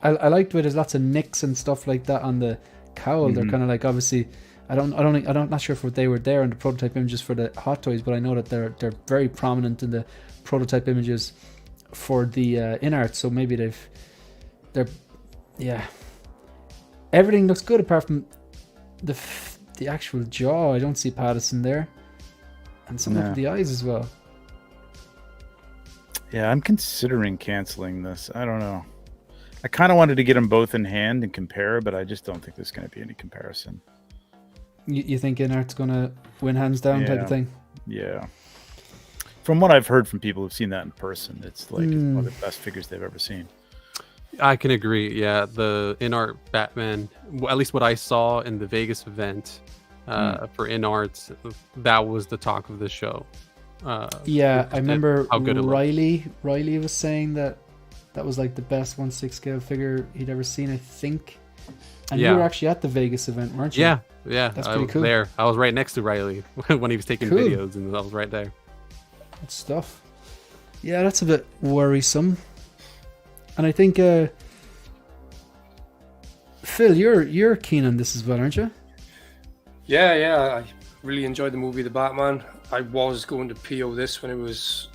I liked where there's lots of nicks and stuff like that on the cowl. They're kind of like, obviously, I'm not sure if they were there in the prototype images for the Hot Toys, but I know that they're very prominent in the prototype images for the Inart. So maybe they're everything looks good apart from the actual jaw. I don't see Patterson there, and some of the eyes as well. Yeah, I'm considering canceling this. I don't know. I kind of wanted to get them both in hand and compare, but I just don't think there's going to be any comparison. You think Inart's going to win hands down type of thing? Yeah. From what I've heard from people who've seen that in person, it's like one of the best figures they've ever seen. I can agree. Yeah, the Inart Batman, at least what I saw in the Vegas event for Inart, that was the talk of the show. I remember Riley was saying that was like the best 1/6 scale figure he'd ever seen, I think. And you were actually at the Vegas event, weren't you? Yeah. That's pretty cool. There, I was right next to Riley when he was taking videos, and I was right there. Good stuff. Yeah, that's a bit worrisome. And I think Phil, you're keen on this as well, aren't you? Yeah. I really enjoyed the movie The Batman. I was going to PO this when it was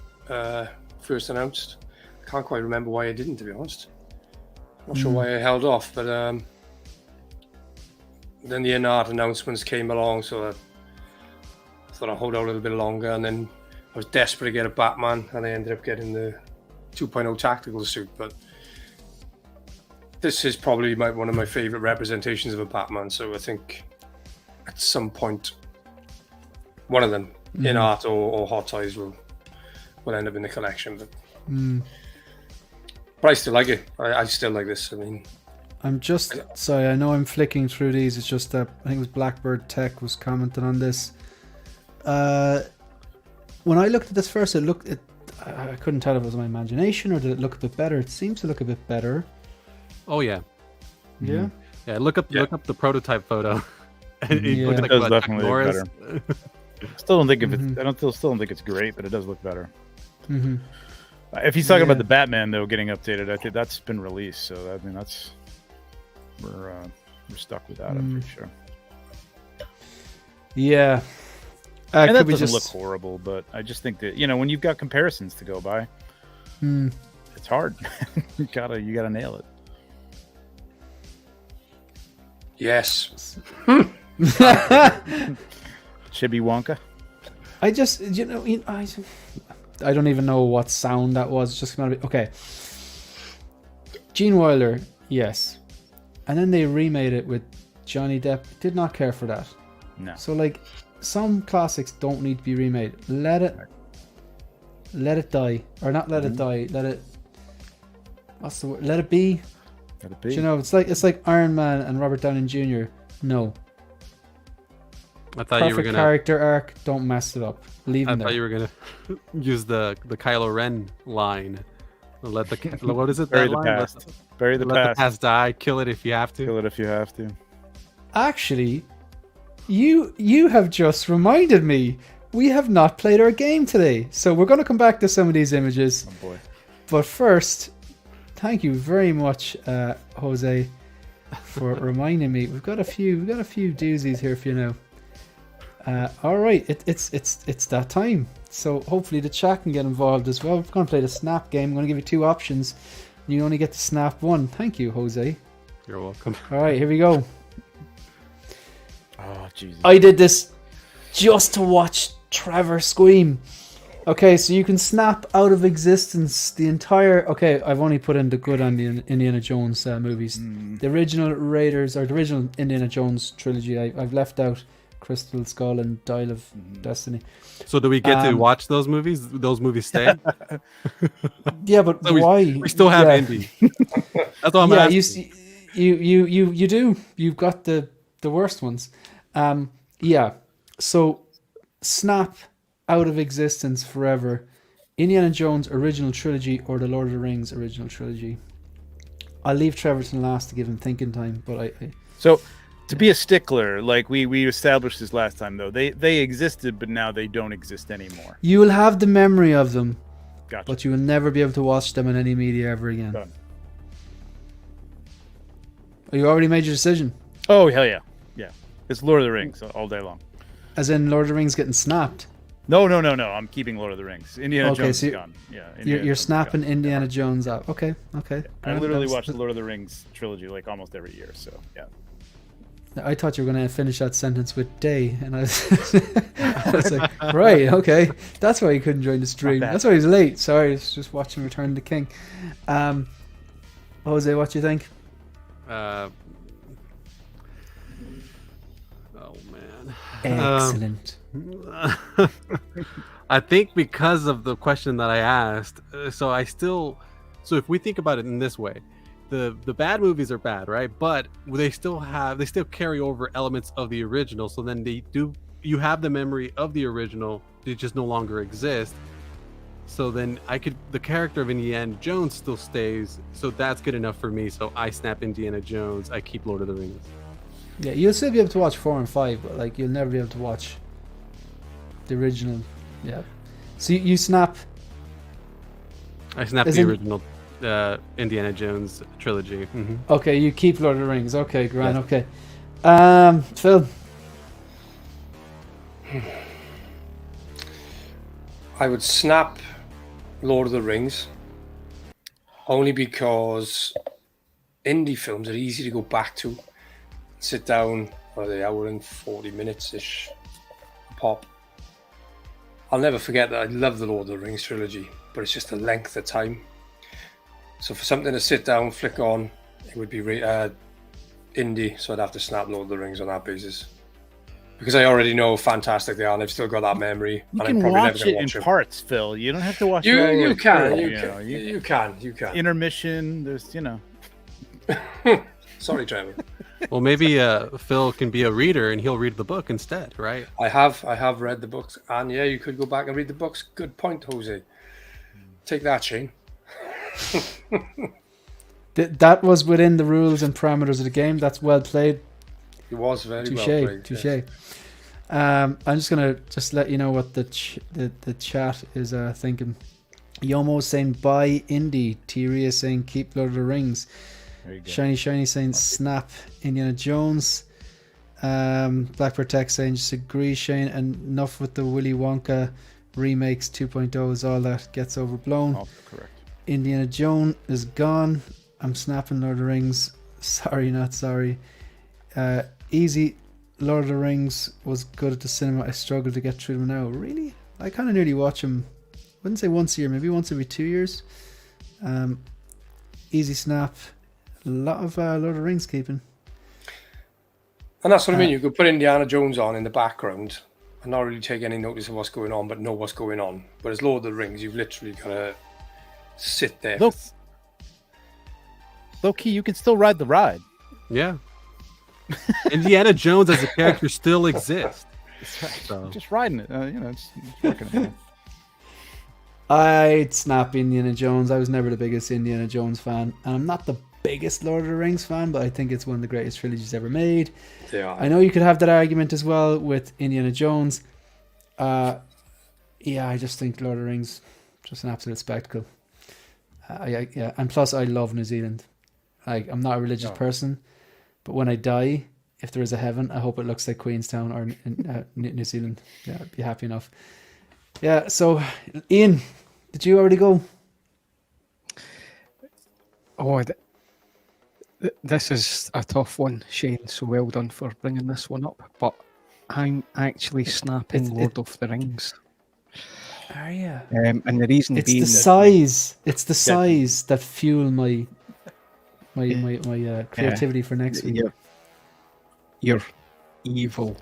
first announced. I can't quite remember why I didn't, to be honest. Not sure why I held off, but then the Inart announcements came along, so I thought I'd hold out a little bit longer, and then I was desperate to get a Batman, and I ended up getting the 2.0 tactical suit. But this is probably one of my favourite representations of a Batman, so I think at some point one of them, Inart or Hot Toys, will end up in the collection. But I still like it. I still like this. I mean, I'm just sorry. I know I'm flicking through these. It's just that I think it was Blackbird Tech was commenting on this. When I looked at this first, I couldn't tell if it was my imagination or did it look a bit better. It seems to look a bit better. Oh yeah. Yeah. Yeah. Look up the prototype photo. It does definitely look better. Still don't think still don't think it's great, but it does look better. If he's talking about the Batman though getting updated, I think that's been released. So I mean we're stuck with that. I'm pretty sure. Yeah. And that doesn't look horrible, but I just think that when you've got comparisons to go by, it's hard. you gotta nail it. Yes. Chibi Wonka. I just I don't even know what sound that was. It's just gonna be okay. Gene Wilder, yes, and then they remade it with Johnny Depp. Did not care for that. No. So like, some classics don't need to be remade. Let it die, or not let it die. Let it. What's the word? Let it be. Let it be. It's like Iron Man and Robert Downey Jr. No. I thought you were gonna character arc. Don't mess it up. Leave him there. I thought you were gonna use the Kylo Ren line. Let the what is it? Bury that the line? past. Bury the let past. the past die. Kill it if you have to. Kill it if you have to. Actually, you have just reminded me. We have not played our game today, so we're going to come back to some of these images. Oh boy! But first, thank you very much, Jose, for reminding me. We've got a few doozies here for you now. All right, it's that time. So hopefully the chat can get involved as well. We're going to play the snap game. I'm going to give you two options. You only get to snap one. Thank you, Jose. You're welcome. All right, here we go. Oh Jesus! I did this just to watch Trevor scream. Okay, so you can snap out of existence the entire... Okay, I've only put in the good on the Indiana Jones movies. The original Raiders, or the original Indiana Jones trilogy, I've left out Crystal Skull and Dial of Destiny. So do we get to watch those movies? Those movies stay? Yeah, but so why? We still have Indy. That's all I'm asking. You do. You've got the worst ones. Yeah. So snap out of existence forever. Indiana Jones original trilogy or the Lord of the Rings original trilogy. I'll leave Trevor to the last to give him thinking time, but So to be a stickler, like we established this last time though, they existed but now they don't exist anymore. You will have the memory of them, Gotcha. but you will never be able to watch them in any media ever again. Done. Oh, you already made your decision? Oh hell yeah, yeah. It's Lord of the Rings all day long. As in Lord of the Rings getting snapped? No. I'm keeping Lord of the Rings. Indiana Okay, Jones so is gone. Yeah, you're snapping Indiana Jones out. Okay. I literally watch the Lord of the Rings trilogy like almost every year. So yeah. I thought you were going to finish that sentence with day, and I was like, right, okay. That's why he couldn't join the stream. That's why he's late. Sorry, it's just watching Return of the King. Jose, what do you think? Oh man. Excellent. I think because of the question that I asked, so if we think about it in this way, the bad movies are bad, right? But they still carry over elements of the original. So then you have the memory of the original, they just no longer exist. So then the character of Indiana Jones still stays. So that's good enough for me. So I snap Indiana Jones. I keep Lord of the Rings. Yeah, you'll still be able to watch 4 and 5, but like you'll never be able to watch the original. Yeah. So you snap. I snap the original Indiana Jones trilogy. Mm-hmm. Okay, you keep Lord of the Rings. Okay, grand. Yes. Okay. Phil. I would snap Lord of the Rings only because indie films are easy to go back to. Sit down for the hour and 40 minutes ish pop. I'll never forget that I love the Lord of the Rings trilogy, but it's just the length of time. So for something to sit down, flick on, it would be indie, so I'd have to snap Lord of the Rings on that basis. Because I already know how fantastic they are, and I've still got that memory. You and can I'm probably watch never it gonna in watch it. parts, Phil. You don't have to watch it. You can. You can. Intermission. There's Sorry, Trevor. Well, maybe Phil can be a reader and he'll read the book instead, right? I have read the books, and yeah, you could go back and read the books. Good point, Jose. Take that, Shane. That was within the rules and parameters of the game. That's well played. It was very well played. Touche. Yes. I'm just gonna let you know what the chat is thinking. Yomo saying buy indie. Tyria saying keep Lord of the Rings. Shiny saying snap Indiana Jones. Blackbird Tech saying just agree, Shane, and enough with the Willy Wonka remakes 2.0 is all that gets overblown. Oh, correct. Indiana Jones is gone. I'm snapping Lord of the Rings. Sorry, not sorry. Easy. Lord of the Rings was good at the cinema. I struggle to get through them now. Really? I kind of nearly watch them. I wouldn't say once a year, maybe once every 2 years. Easy snap. A lot of Lord of the Rings keeping. And that's what I mean. You could put Indiana Jones on in the background and not really take any notice of what's going on, but know what's going on. Whereas Lord of the Rings, you've literally got to sit there. Low key, you can still ride the ride. Yeah. Indiana Jones as a character still exists. So. Just riding it. It's working it. I'd snap Indiana Jones. I was never the biggest Indiana Jones fan, and I'm not the biggest Lord of the Rings fan, but I think it's one of the greatest trilogies ever made. Yeah. I know you could have that argument as well with Indiana Jones. I just think Lord of the Rings just an absolute spectacle. And plus I love New Zealand. I'm not a religious person, but when I die, if there is a heaven, I hope it looks like Queenstown or New Zealand. Yeah, I'd be happy enough. Yeah, so Ian, did you already go? Oh, this is a tough one, Shane, so well done for bringing this one up. But I'm actually snapping Lord of the Rings. Are you? And the reason it's being... the size. It's the size that fuel my creativity for next week. You're evil.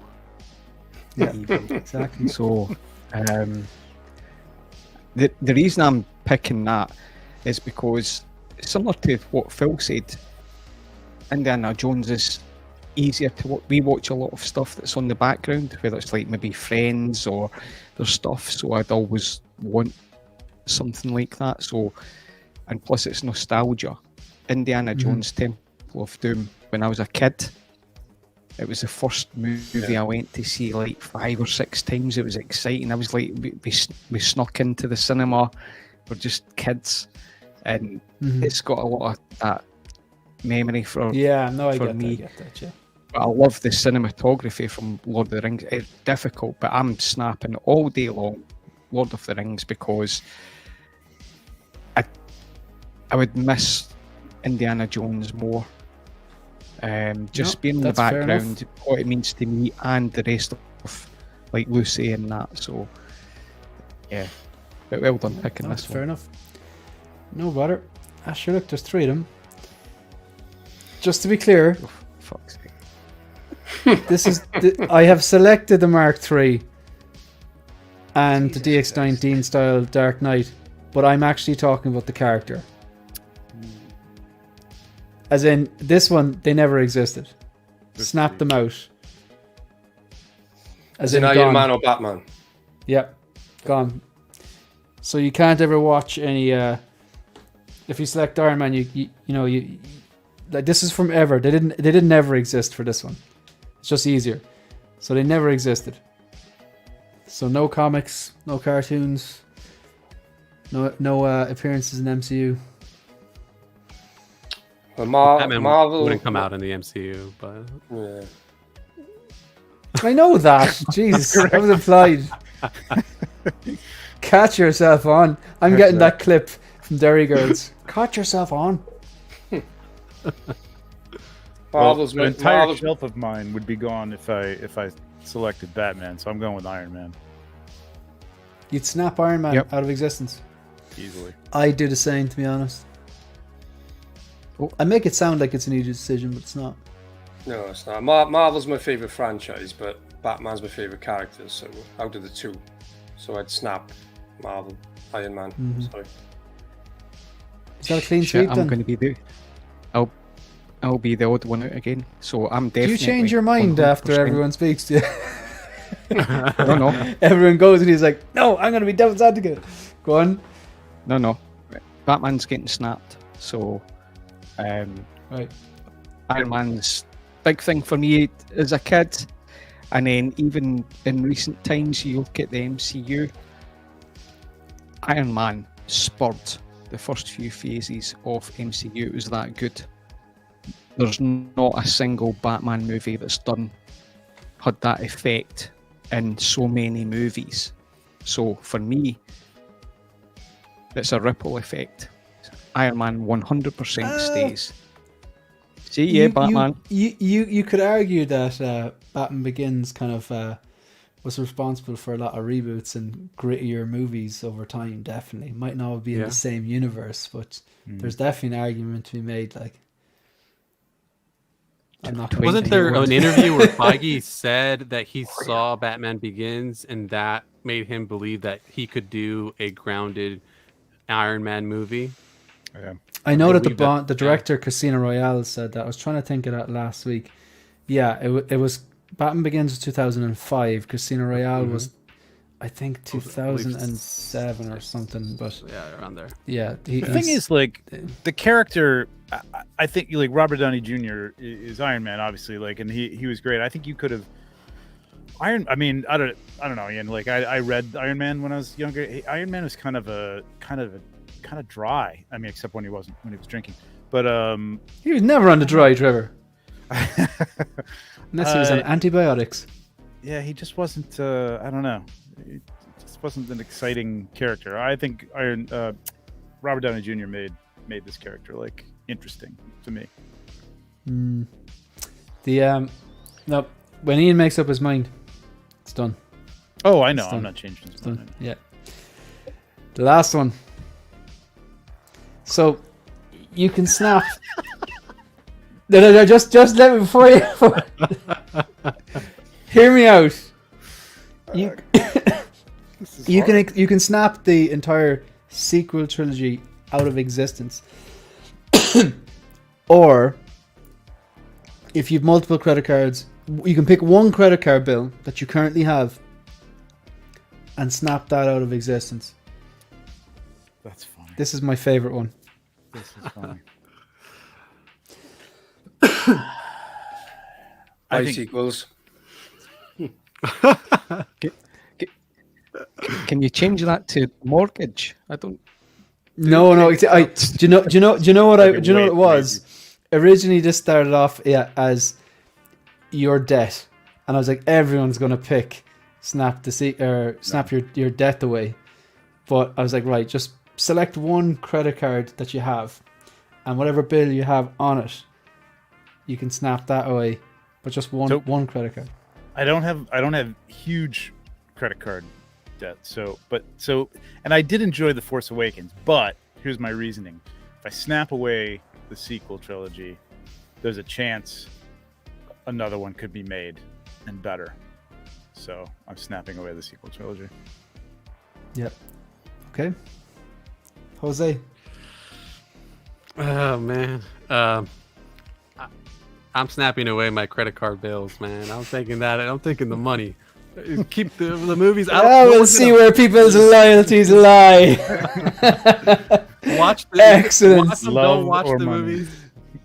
Yeah, exactly. So, the reason I'm picking that is because, similar to what Phil said, Indiana Jones is easier to watch. We watch a lot of stuff that's on the background, whether it's like maybe Friends or there's stuff, so I'd always want something like that. So, and plus it's nostalgia. Indiana Jones Temple of Doom, when I was a kid, it was the first movie I went to see like 5 or 6 times. It was exciting. I was like, we snuck into the cinema. We're just kids. And it's got a lot of that memory for Yeah, no, I for get me. that. I get that. Yeah. But I love the cinematography from Lord of the Rings. It's difficult, but I'm snapping all day long Lord of the Rings because I would miss Indiana Jones more. Just No, being in the that's fair enough. background, what it means to me and the rest of like Lucy and that. So yeah, but well done picking That's this fair one. enough. No bother. Sure, look, there's 3 of them. Just to be clear, Oh, fuck's sake. this is I have selected the Mark III and the DX19 style Dark Knight, but I'm actually talking about the character. As in, this one, they never existed. Snap them out. As in gone. Iron Man or Batman. Yep, gone. So you can't ever watch any. If you select Iron Man, you know like this is from ever. They didn't ever exist for this one. It's just easier. So they never existed. So no comics, no cartoons, no appearances in MCU. Well, Batman Marvel wouldn't come out in the MCU, but Yeah. I know that. Jesus, that was implied. Catch yourself on. I'm getting that clip from Derry Girls. Catch yourself on. Marvel's an entire Marvel's, shelf of mine would be gone if I selected Batman. So I'm going with Iron Man You'd snap Iron Man Yep. out of existence. easily. I'd do the same, to be honest. I make it sound like it's an easy decision, but it's not. No, it's not. Marvel's my favorite franchise, but Batman's my favorite character. So out of the two, so I'd snap Marvel, Iron Man. Sorry. Is that a clean Shit, sweep I'm then? going to be the. I'll be the odd one out again. So I'm Do definitely. you change your mind after 100%. everyone speaks to you? No. Everyone goes and he's like, no, I'm going to be devil's advocate. Go on. No. Batman's getting snapped. So, Right. Iron Man's big thing for me as a kid, and then even in recent times, you look at the MCU. Iron Man spurred the first few phases of MCU. It was that good. There's not a single Batman movie that's had that effect in so many movies. So for me, it's a ripple effect. Iron Man 100% stays. See, yeah, Batman. You could argue that Batman Begins kind of was responsible for a lot of reboots and grittier movies over time. Definitely might not be in the same universe, but there's definitely an argument to be made. Like, I'm not. wasn't there an interview where Feige said that he saw Batman Begins and that made him believe that he could do a grounded Iron Man movie? Yeah. I know that believe that, the director Casino Royale said that. I was trying to think of that last week. Yeah, it was Batman Begins was 2005. Casino Royale was, I think, 2007 or something. But Yeah, around there. yeah, The thing is, like, the character, I think, like, Robert Downey Jr. is Iron Man, obviously, like, and he was great. I think you could have I don't know, Ian. Like, I read Iron Man when I was younger. Iron Man was kind of dry. I mean, except when he was drinking. But he was never on the dry, Trevor. Unless he was on antibiotics. Yeah, he just wasn't. I don't know. It just wasn't an exciting character. I think Robert Downey Jr. made this character like interesting to me. No, when Ian makes up his mind, it's done. Oh, I know. It's I'm done. not changing his Done. mind. Yeah. The last one. So you can snap. No. Just let me before you. Hear me out. You you can snap the entire sequel trilogy out of existence, or if you've multiple credit cards, you can pick one credit card bill that you currently have and snap that out of existence. That's funny. This is my favorite one. This is funny. I think equals. Can you change that to mortgage? I don't. No. Do you know what it was? originally this started off as your debt, and I was like, everyone's gonna pick snap your debt away. But I was like, right, just select one credit card that you have, and whatever bill you have on it, you can snap that away. But just one credit card. I don't have huge credit card debt. And I did enjoy The Force Awakens, but here's my reasoning. If I snap away the sequel trilogy, there's a chance another one could be made and better. So I'm snapping away the sequel trilogy. Yep. Okay. Jose. Oh man. I'm snapping away my credit card bills, man. I'm thinking the money. Keep the movies out. We'll see where people's loyalties lie. Watch the Excellent. Watch them, Love don't watch or the money. movies.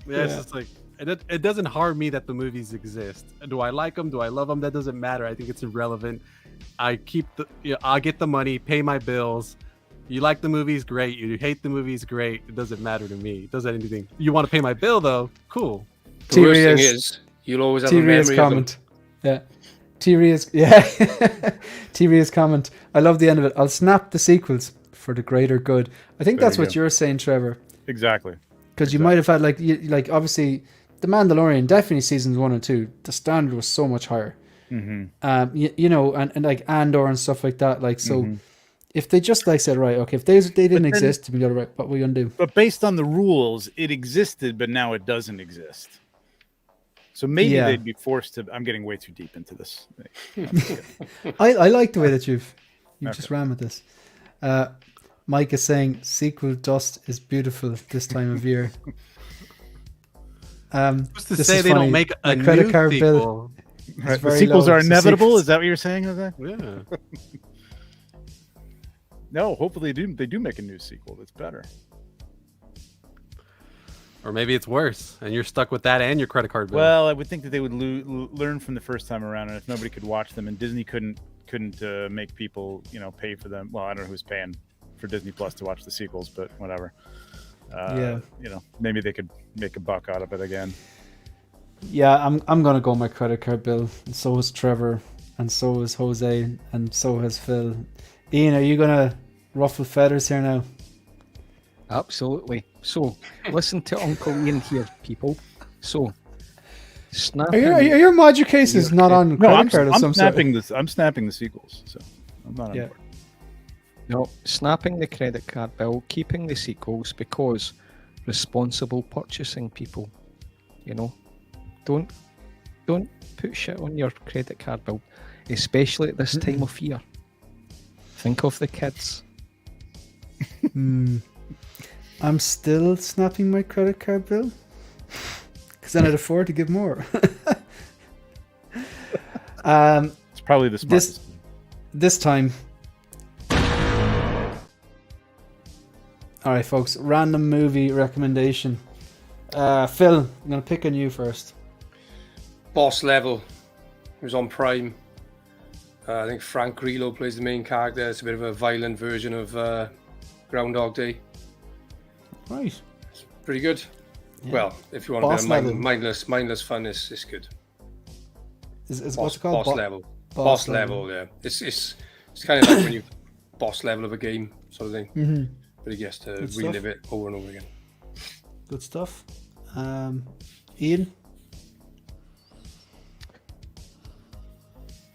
Yeah, it's just like it doesn't harm me that the movies exist. Do I like them? Do I love them? That doesn't matter. I think it's irrelevant. I keep I'll get the money, pay my bills. You like the movies, great. You hate the movies, great. It doesn't matter to me. It doesn't anything. You want to pay my bill though? Cool. The worst thing is, you'll always have a T-Ria's memory comment. Yeah. T-Ria's comment. I love the end of it. I'll snap the sequels for the greater good. I think that's what you're saying, Trevor. Exactly. Because you might have had like obviously The Mandalorian, definitely seasons 1 and 2, the standard was so much higher. Mm-hmm. You know, and like Andor and stuff like that. Like so, if they just like said, right, okay, if they didn't exist, we got to what we gonna do? But based on the rules, it existed, but now it doesn't exist. So maybe they'd be forced to. I'm getting way too deep into this. I like the way that you just ran with this. Mike is saying sequel dust is beautiful this time of year. Who's to say they don't make a credit new card sequel? bill. Right, the sequels are inevitable. Is that what you're saying, Jose? Yeah. No, hopefully they do make a new sequel that's better. Or maybe it's worse, and you're stuck with that and your credit card bill. Well, I would think that they would learn from the first time around, and if nobody could watch them, and Disney couldn't make people, pay for them. Well, I don't know who's paying for Disney Plus to watch the sequels, but whatever. Maybe they could make a buck out of it again. Yeah, I'm gonna go my credit card bill, and so is Trevor, and so is Jose, and so has Phil. Ian, are you gonna ruffle feathers here now? Absolutely. So, listen to Uncle Ian here, people. So, snapping. Are your module cases not on credit card of some sort? I'm snapping the sequels, so I'm not on board. No, snapping the credit card bill, keeping the sequels, because responsible purchasing, people. Don't put shit on your credit card bill, especially at this time of year. Think of the kids. I'm still snapping my credit card bill because then I'd afford to give more. It's probably the smartest. This time. All right, folks. Random movie recommendation. Phil, I'm gonna pick on you first. Boss Level. It was on Prime. I think Frank Grillo plays the main character. It's a bit of a violent version of Groundhog Day. Right. It's pretty good. Yeah. Well, if you want Boss a bit of mindless fun, it's good. Is what's it called? Boss Level. Boss Level, yeah. It's kind of like when you boss level of a game sort of thing. Mm-hmm. But he gets to relive it over and over again. Good stuff. Ian?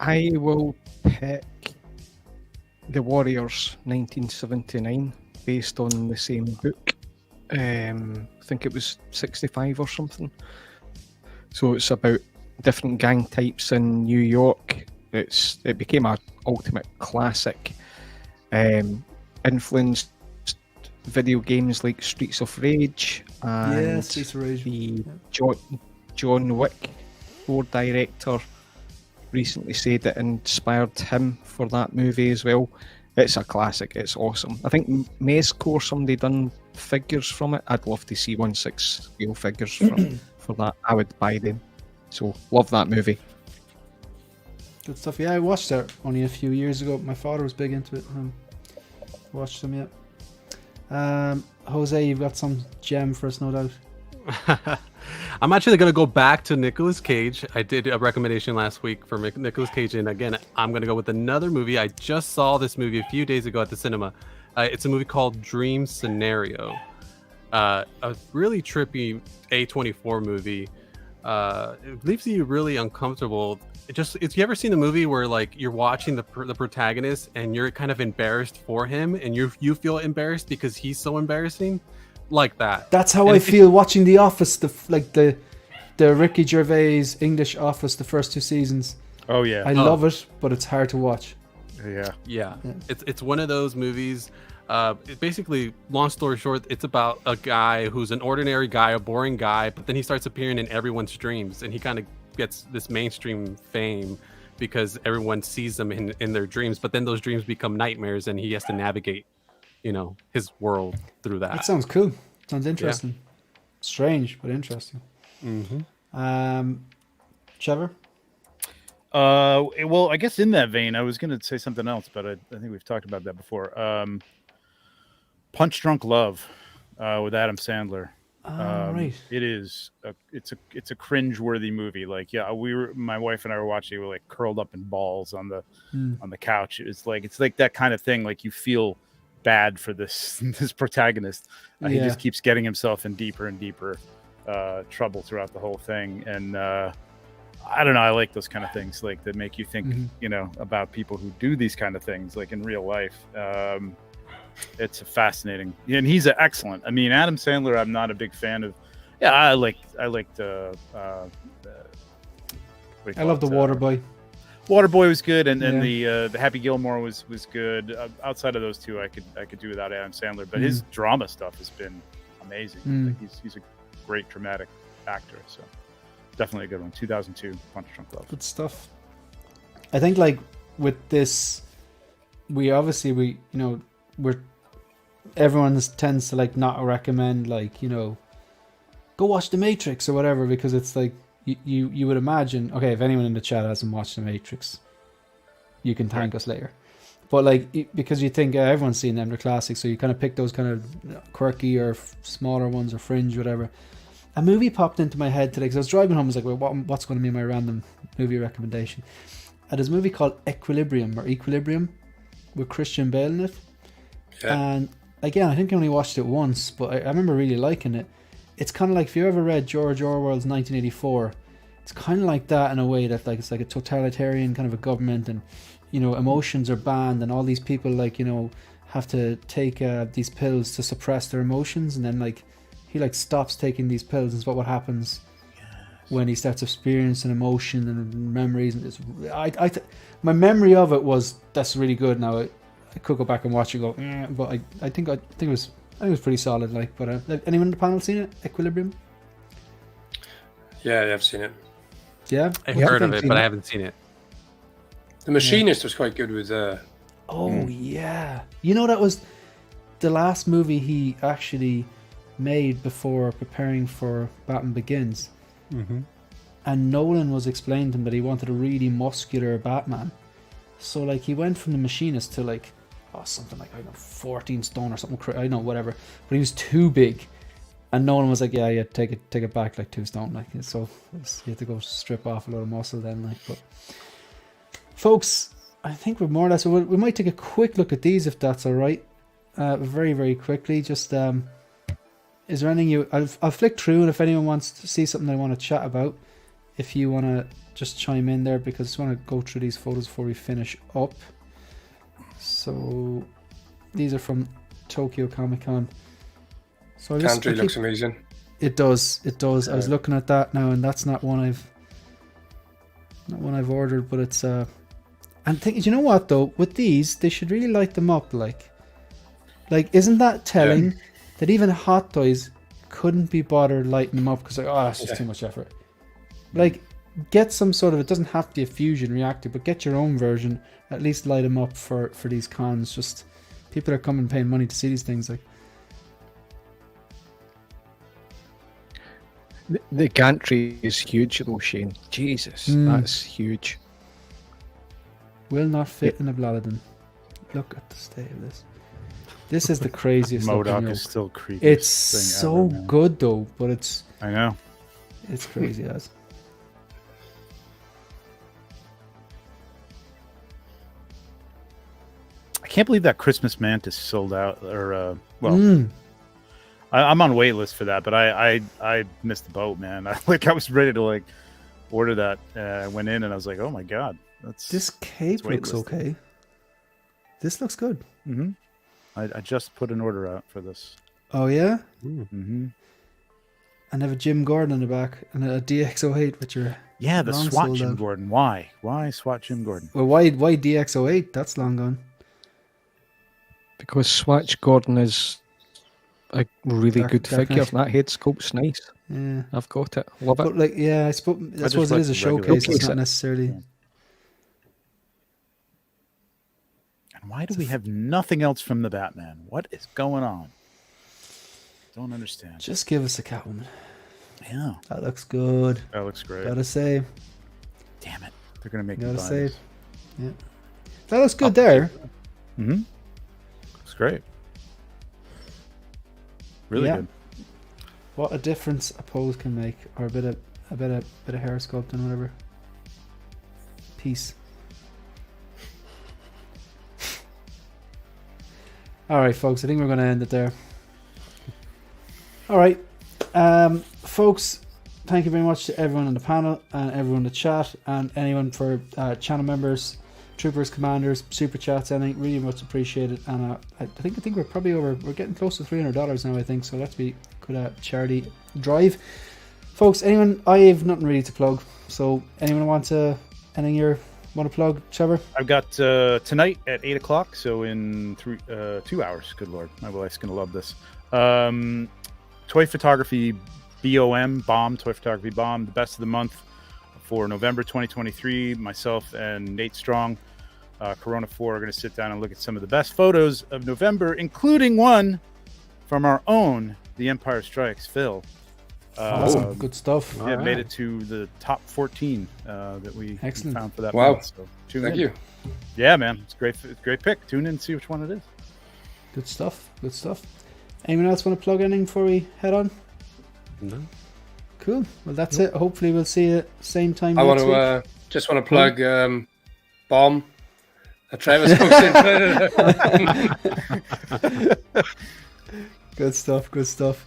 I will pick The Warriors 1979, based on the same book. I think it was 65 or something. So it's about different gang types in New York. It became an ultimate classic. Influenced video games like Streets of Rage and Streets of Rage. The John Wick 4 director recently said it inspired him for that movie as well. It's a classic. It's awesome. I think Mezco, somebody done figures from it. I'd love to see 1/6 scale figures for that. I would buy them. So love that movie. Good stuff. Yeah, I watched that only a few years ago. My father was big into it. Watched them yet. Jose, you've got some gem for us, no doubt. I'm actually going to go back to Nicolas Cage. I did a recommendation last week for Nicolas Cage, and again, I'm going to go with another movie. I just saw this movie a few days ago at the cinema. It's a movie called Dream Scenario. A really trippy A24 movie. It leaves you really uncomfortable. If you ever seen the movie where like you're watching the protagonist and you're kind of embarrassed for him, and you feel embarrassed because he's so embarrassing, like that. That's how I feel watching The Office. The Ricky Gervais English Office, the first 2 seasons. Oh yeah, I love it, but it's hard to watch. Yeah. It's one of those movies. Basically, long story short, it's about a guy who's an ordinary guy, a boring guy, but then he starts appearing in everyone's dreams, and he kind of gets this mainstream fame because everyone sees them in their dreams, but then those dreams become nightmares, and he has to navigate, his world through that. That sounds cool. Sounds interesting. Yeah. Strange, but interesting. Mm-hmm. Trevor? Well, I guess in that vein, I was going to say something else, but I think we've talked about that before. Punch Drunk Love with Adam Sandler. Right. It is. It's a cringe-worthy movie. Like, my wife and I were watching. We were like curled up in balls on the couch. It's like that kind of thing. Like you feel bad for this protagonist. He just keeps getting himself in deeper and deeper trouble throughout the whole thing. And I don't know. I like those kind of things, like that make you think, about people who do these kind of things, like in real life. It's fascinating, and he's excellent. I mean, Adam Sandler, I'm not a big fan of. Yeah, I liked I love the Waterboy. Waterboy was good, and the Happy Gilmore was good. Outside of those two, I could do without Adam Sandler, but his drama stuff has been amazing. Like he's a great dramatic actor, so definitely a good one. 2002, Punch Drunk Love. Good stuff. I think like with this, everyone tends to like not recommend like go watch The Matrix or whatever, because it's like you would imagine, okay, if anyone in the chat hasn't watched The Matrix, you can thank us later. But like because you think everyone's seen them, they're classics, so you kind of pick those kind of quirky or smaller ones or fringe, whatever. A movie popped into my head today because I was driving home. I was like, well, what's going to be my random movie recommendation? And there's a movie called Equilibrium with Christian Bale in it. Yeah. And again, I think I only watched it once, but I remember really liking it. It's kind of like, if you ever read George Orwell's 1984, it's kind of like that in a way that like it's like a totalitarian kind of a government, and emotions are banned, and all these people like have to take these pills to suppress their emotions, and then like he like stops taking these pills, and it's what happens when he starts experiencing emotion and memories. And my memory of it was that's really good. Now I could go back and watch it, but I think it was pretty solid. Like, but anyone in the panel seen it? Equilibrium? Yeah, I've seen it. Yeah, I've heard of it, but I haven't seen it. The Machinist was quite good with. Yeah, that was the last movie he actually made before preparing for Batman Begins. Mm-hmm. And Nolan was explaining to him that he wanted a really muscular Batman. So like he went from The Machinist to like something like 14 stone or something. I don't know, whatever. But he was too big, and Nolan was like, yeah, take it back like 2 stone. Like, so you have to go strip off a lot of muscle then. Like, but folks, I think we're more or less. We might take a quick look at these if that's all right. Very very quickly. Just is there anything I'll flick through, and if anyone wants to see something they want to chat about, if you want to just chime in there, because I just want to go through these photos before we finish up. So these are from Tokyo Comic Con. So Country looks amazing. It does. I was looking at that now, and that's not one I've ordered, but it's and you know what though, with these they should really light them up. Like isn't that telling that even Hot Toys couldn't be bothered lighting them up because that's just too much effort. Like, get some sort of, it doesn't have to be a fusion reactor, but get your own version. At least light them up for these cons. Just people are coming paying money to see these things. Like, the gantry is huge though, Shane. Jesus, that's huge. Will not fit in a Blaladin. Look at the state of this. This is the craziest. MODOK is still creepy. It's so good though, but it's. I know. It's crazy as. I can't believe that Christmas Mantis sold out. Or I'm on wait list for that, but I missed the boat, man. I was ready to like order that. I went in and I was like, oh my god, This cape looks okay. This looks good. Mm-hmm. I just put an order out for this. Oh yeah. Mm-hmm. And have a Jim Gordon in the back and a DX08 with your the SWAT Jim Gordon. Why SWAT Jim Gordon? Well, why DX08? That's long gone. Because Swatch Gordon is a really good figure. That head sculpt's nice. Yeah, I've got it. Love it. But like, yeah, I suppose it is a showcase. It's not necessarily. Yeah. And why do we have nothing else from the Batman? What is going on? Don't understand. Just give us a Catwoman. Yeah, that looks good. That looks great. Gotta say. Damn it, they're gonna make me gotta buy say. this. Yeah, that looks good there. Mm-hmm. Looks great. Really good. What a difference a pose can make, or a bit of hair sculpting, whatever. Peace. All right, folks. I think we're going to end it there. All right, folks. Thank you very much to everyone on the panel and everyone in the chat and anyone for channel members, troopers, commanders, super chats. Anything really much appreciated. And I think we're probably over. We're getting close to $300 now. I think so. Let's be good charity drive, folks. Anyone? I have nothing really to plug. So anyone want to plug, Trevor? I've got tonight at 8 o'clock. So in 2 hours. Good lord, my wife's gonna love this. Toy photography. Bomb, Toy Photography Bomb, the best of the month for November 2023. Myself and Nate Strong, Corona 4, are going to sit down and look at some of the best photos of November, including one from our own The Empire Strikes, Phil. Awesome. Good stuff. Yeah, made it to the top 14 that we found for that month. So thank you. Yeah, man, it's great. It's a great pick. Tune in and see which one it is. Good stuff. Good stuff. Anyone else want to plug anything before we head on? No. Cool. Well, that's it. Hopefully, we'll see you same time. I want to just want to plug Bomb. Travis comes in. Good stuff. Good stuff.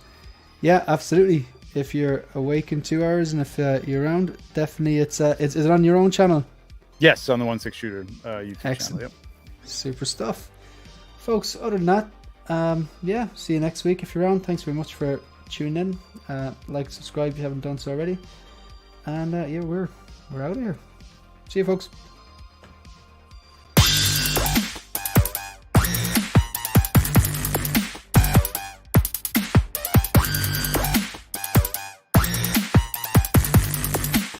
Yeah, absolutely. If you're awake in 2 hours and if you're around, definitely is it on your own channel? Yes, on the 1/6 Shooter YouTube Excellent. channel. Yep. Super stuff, folks. Other than that, yeah. See you next week if you're around. Thanks very much for tuning in. Like, subscribe if you haven't done so already. And yeah, we're out of here. See you, folks.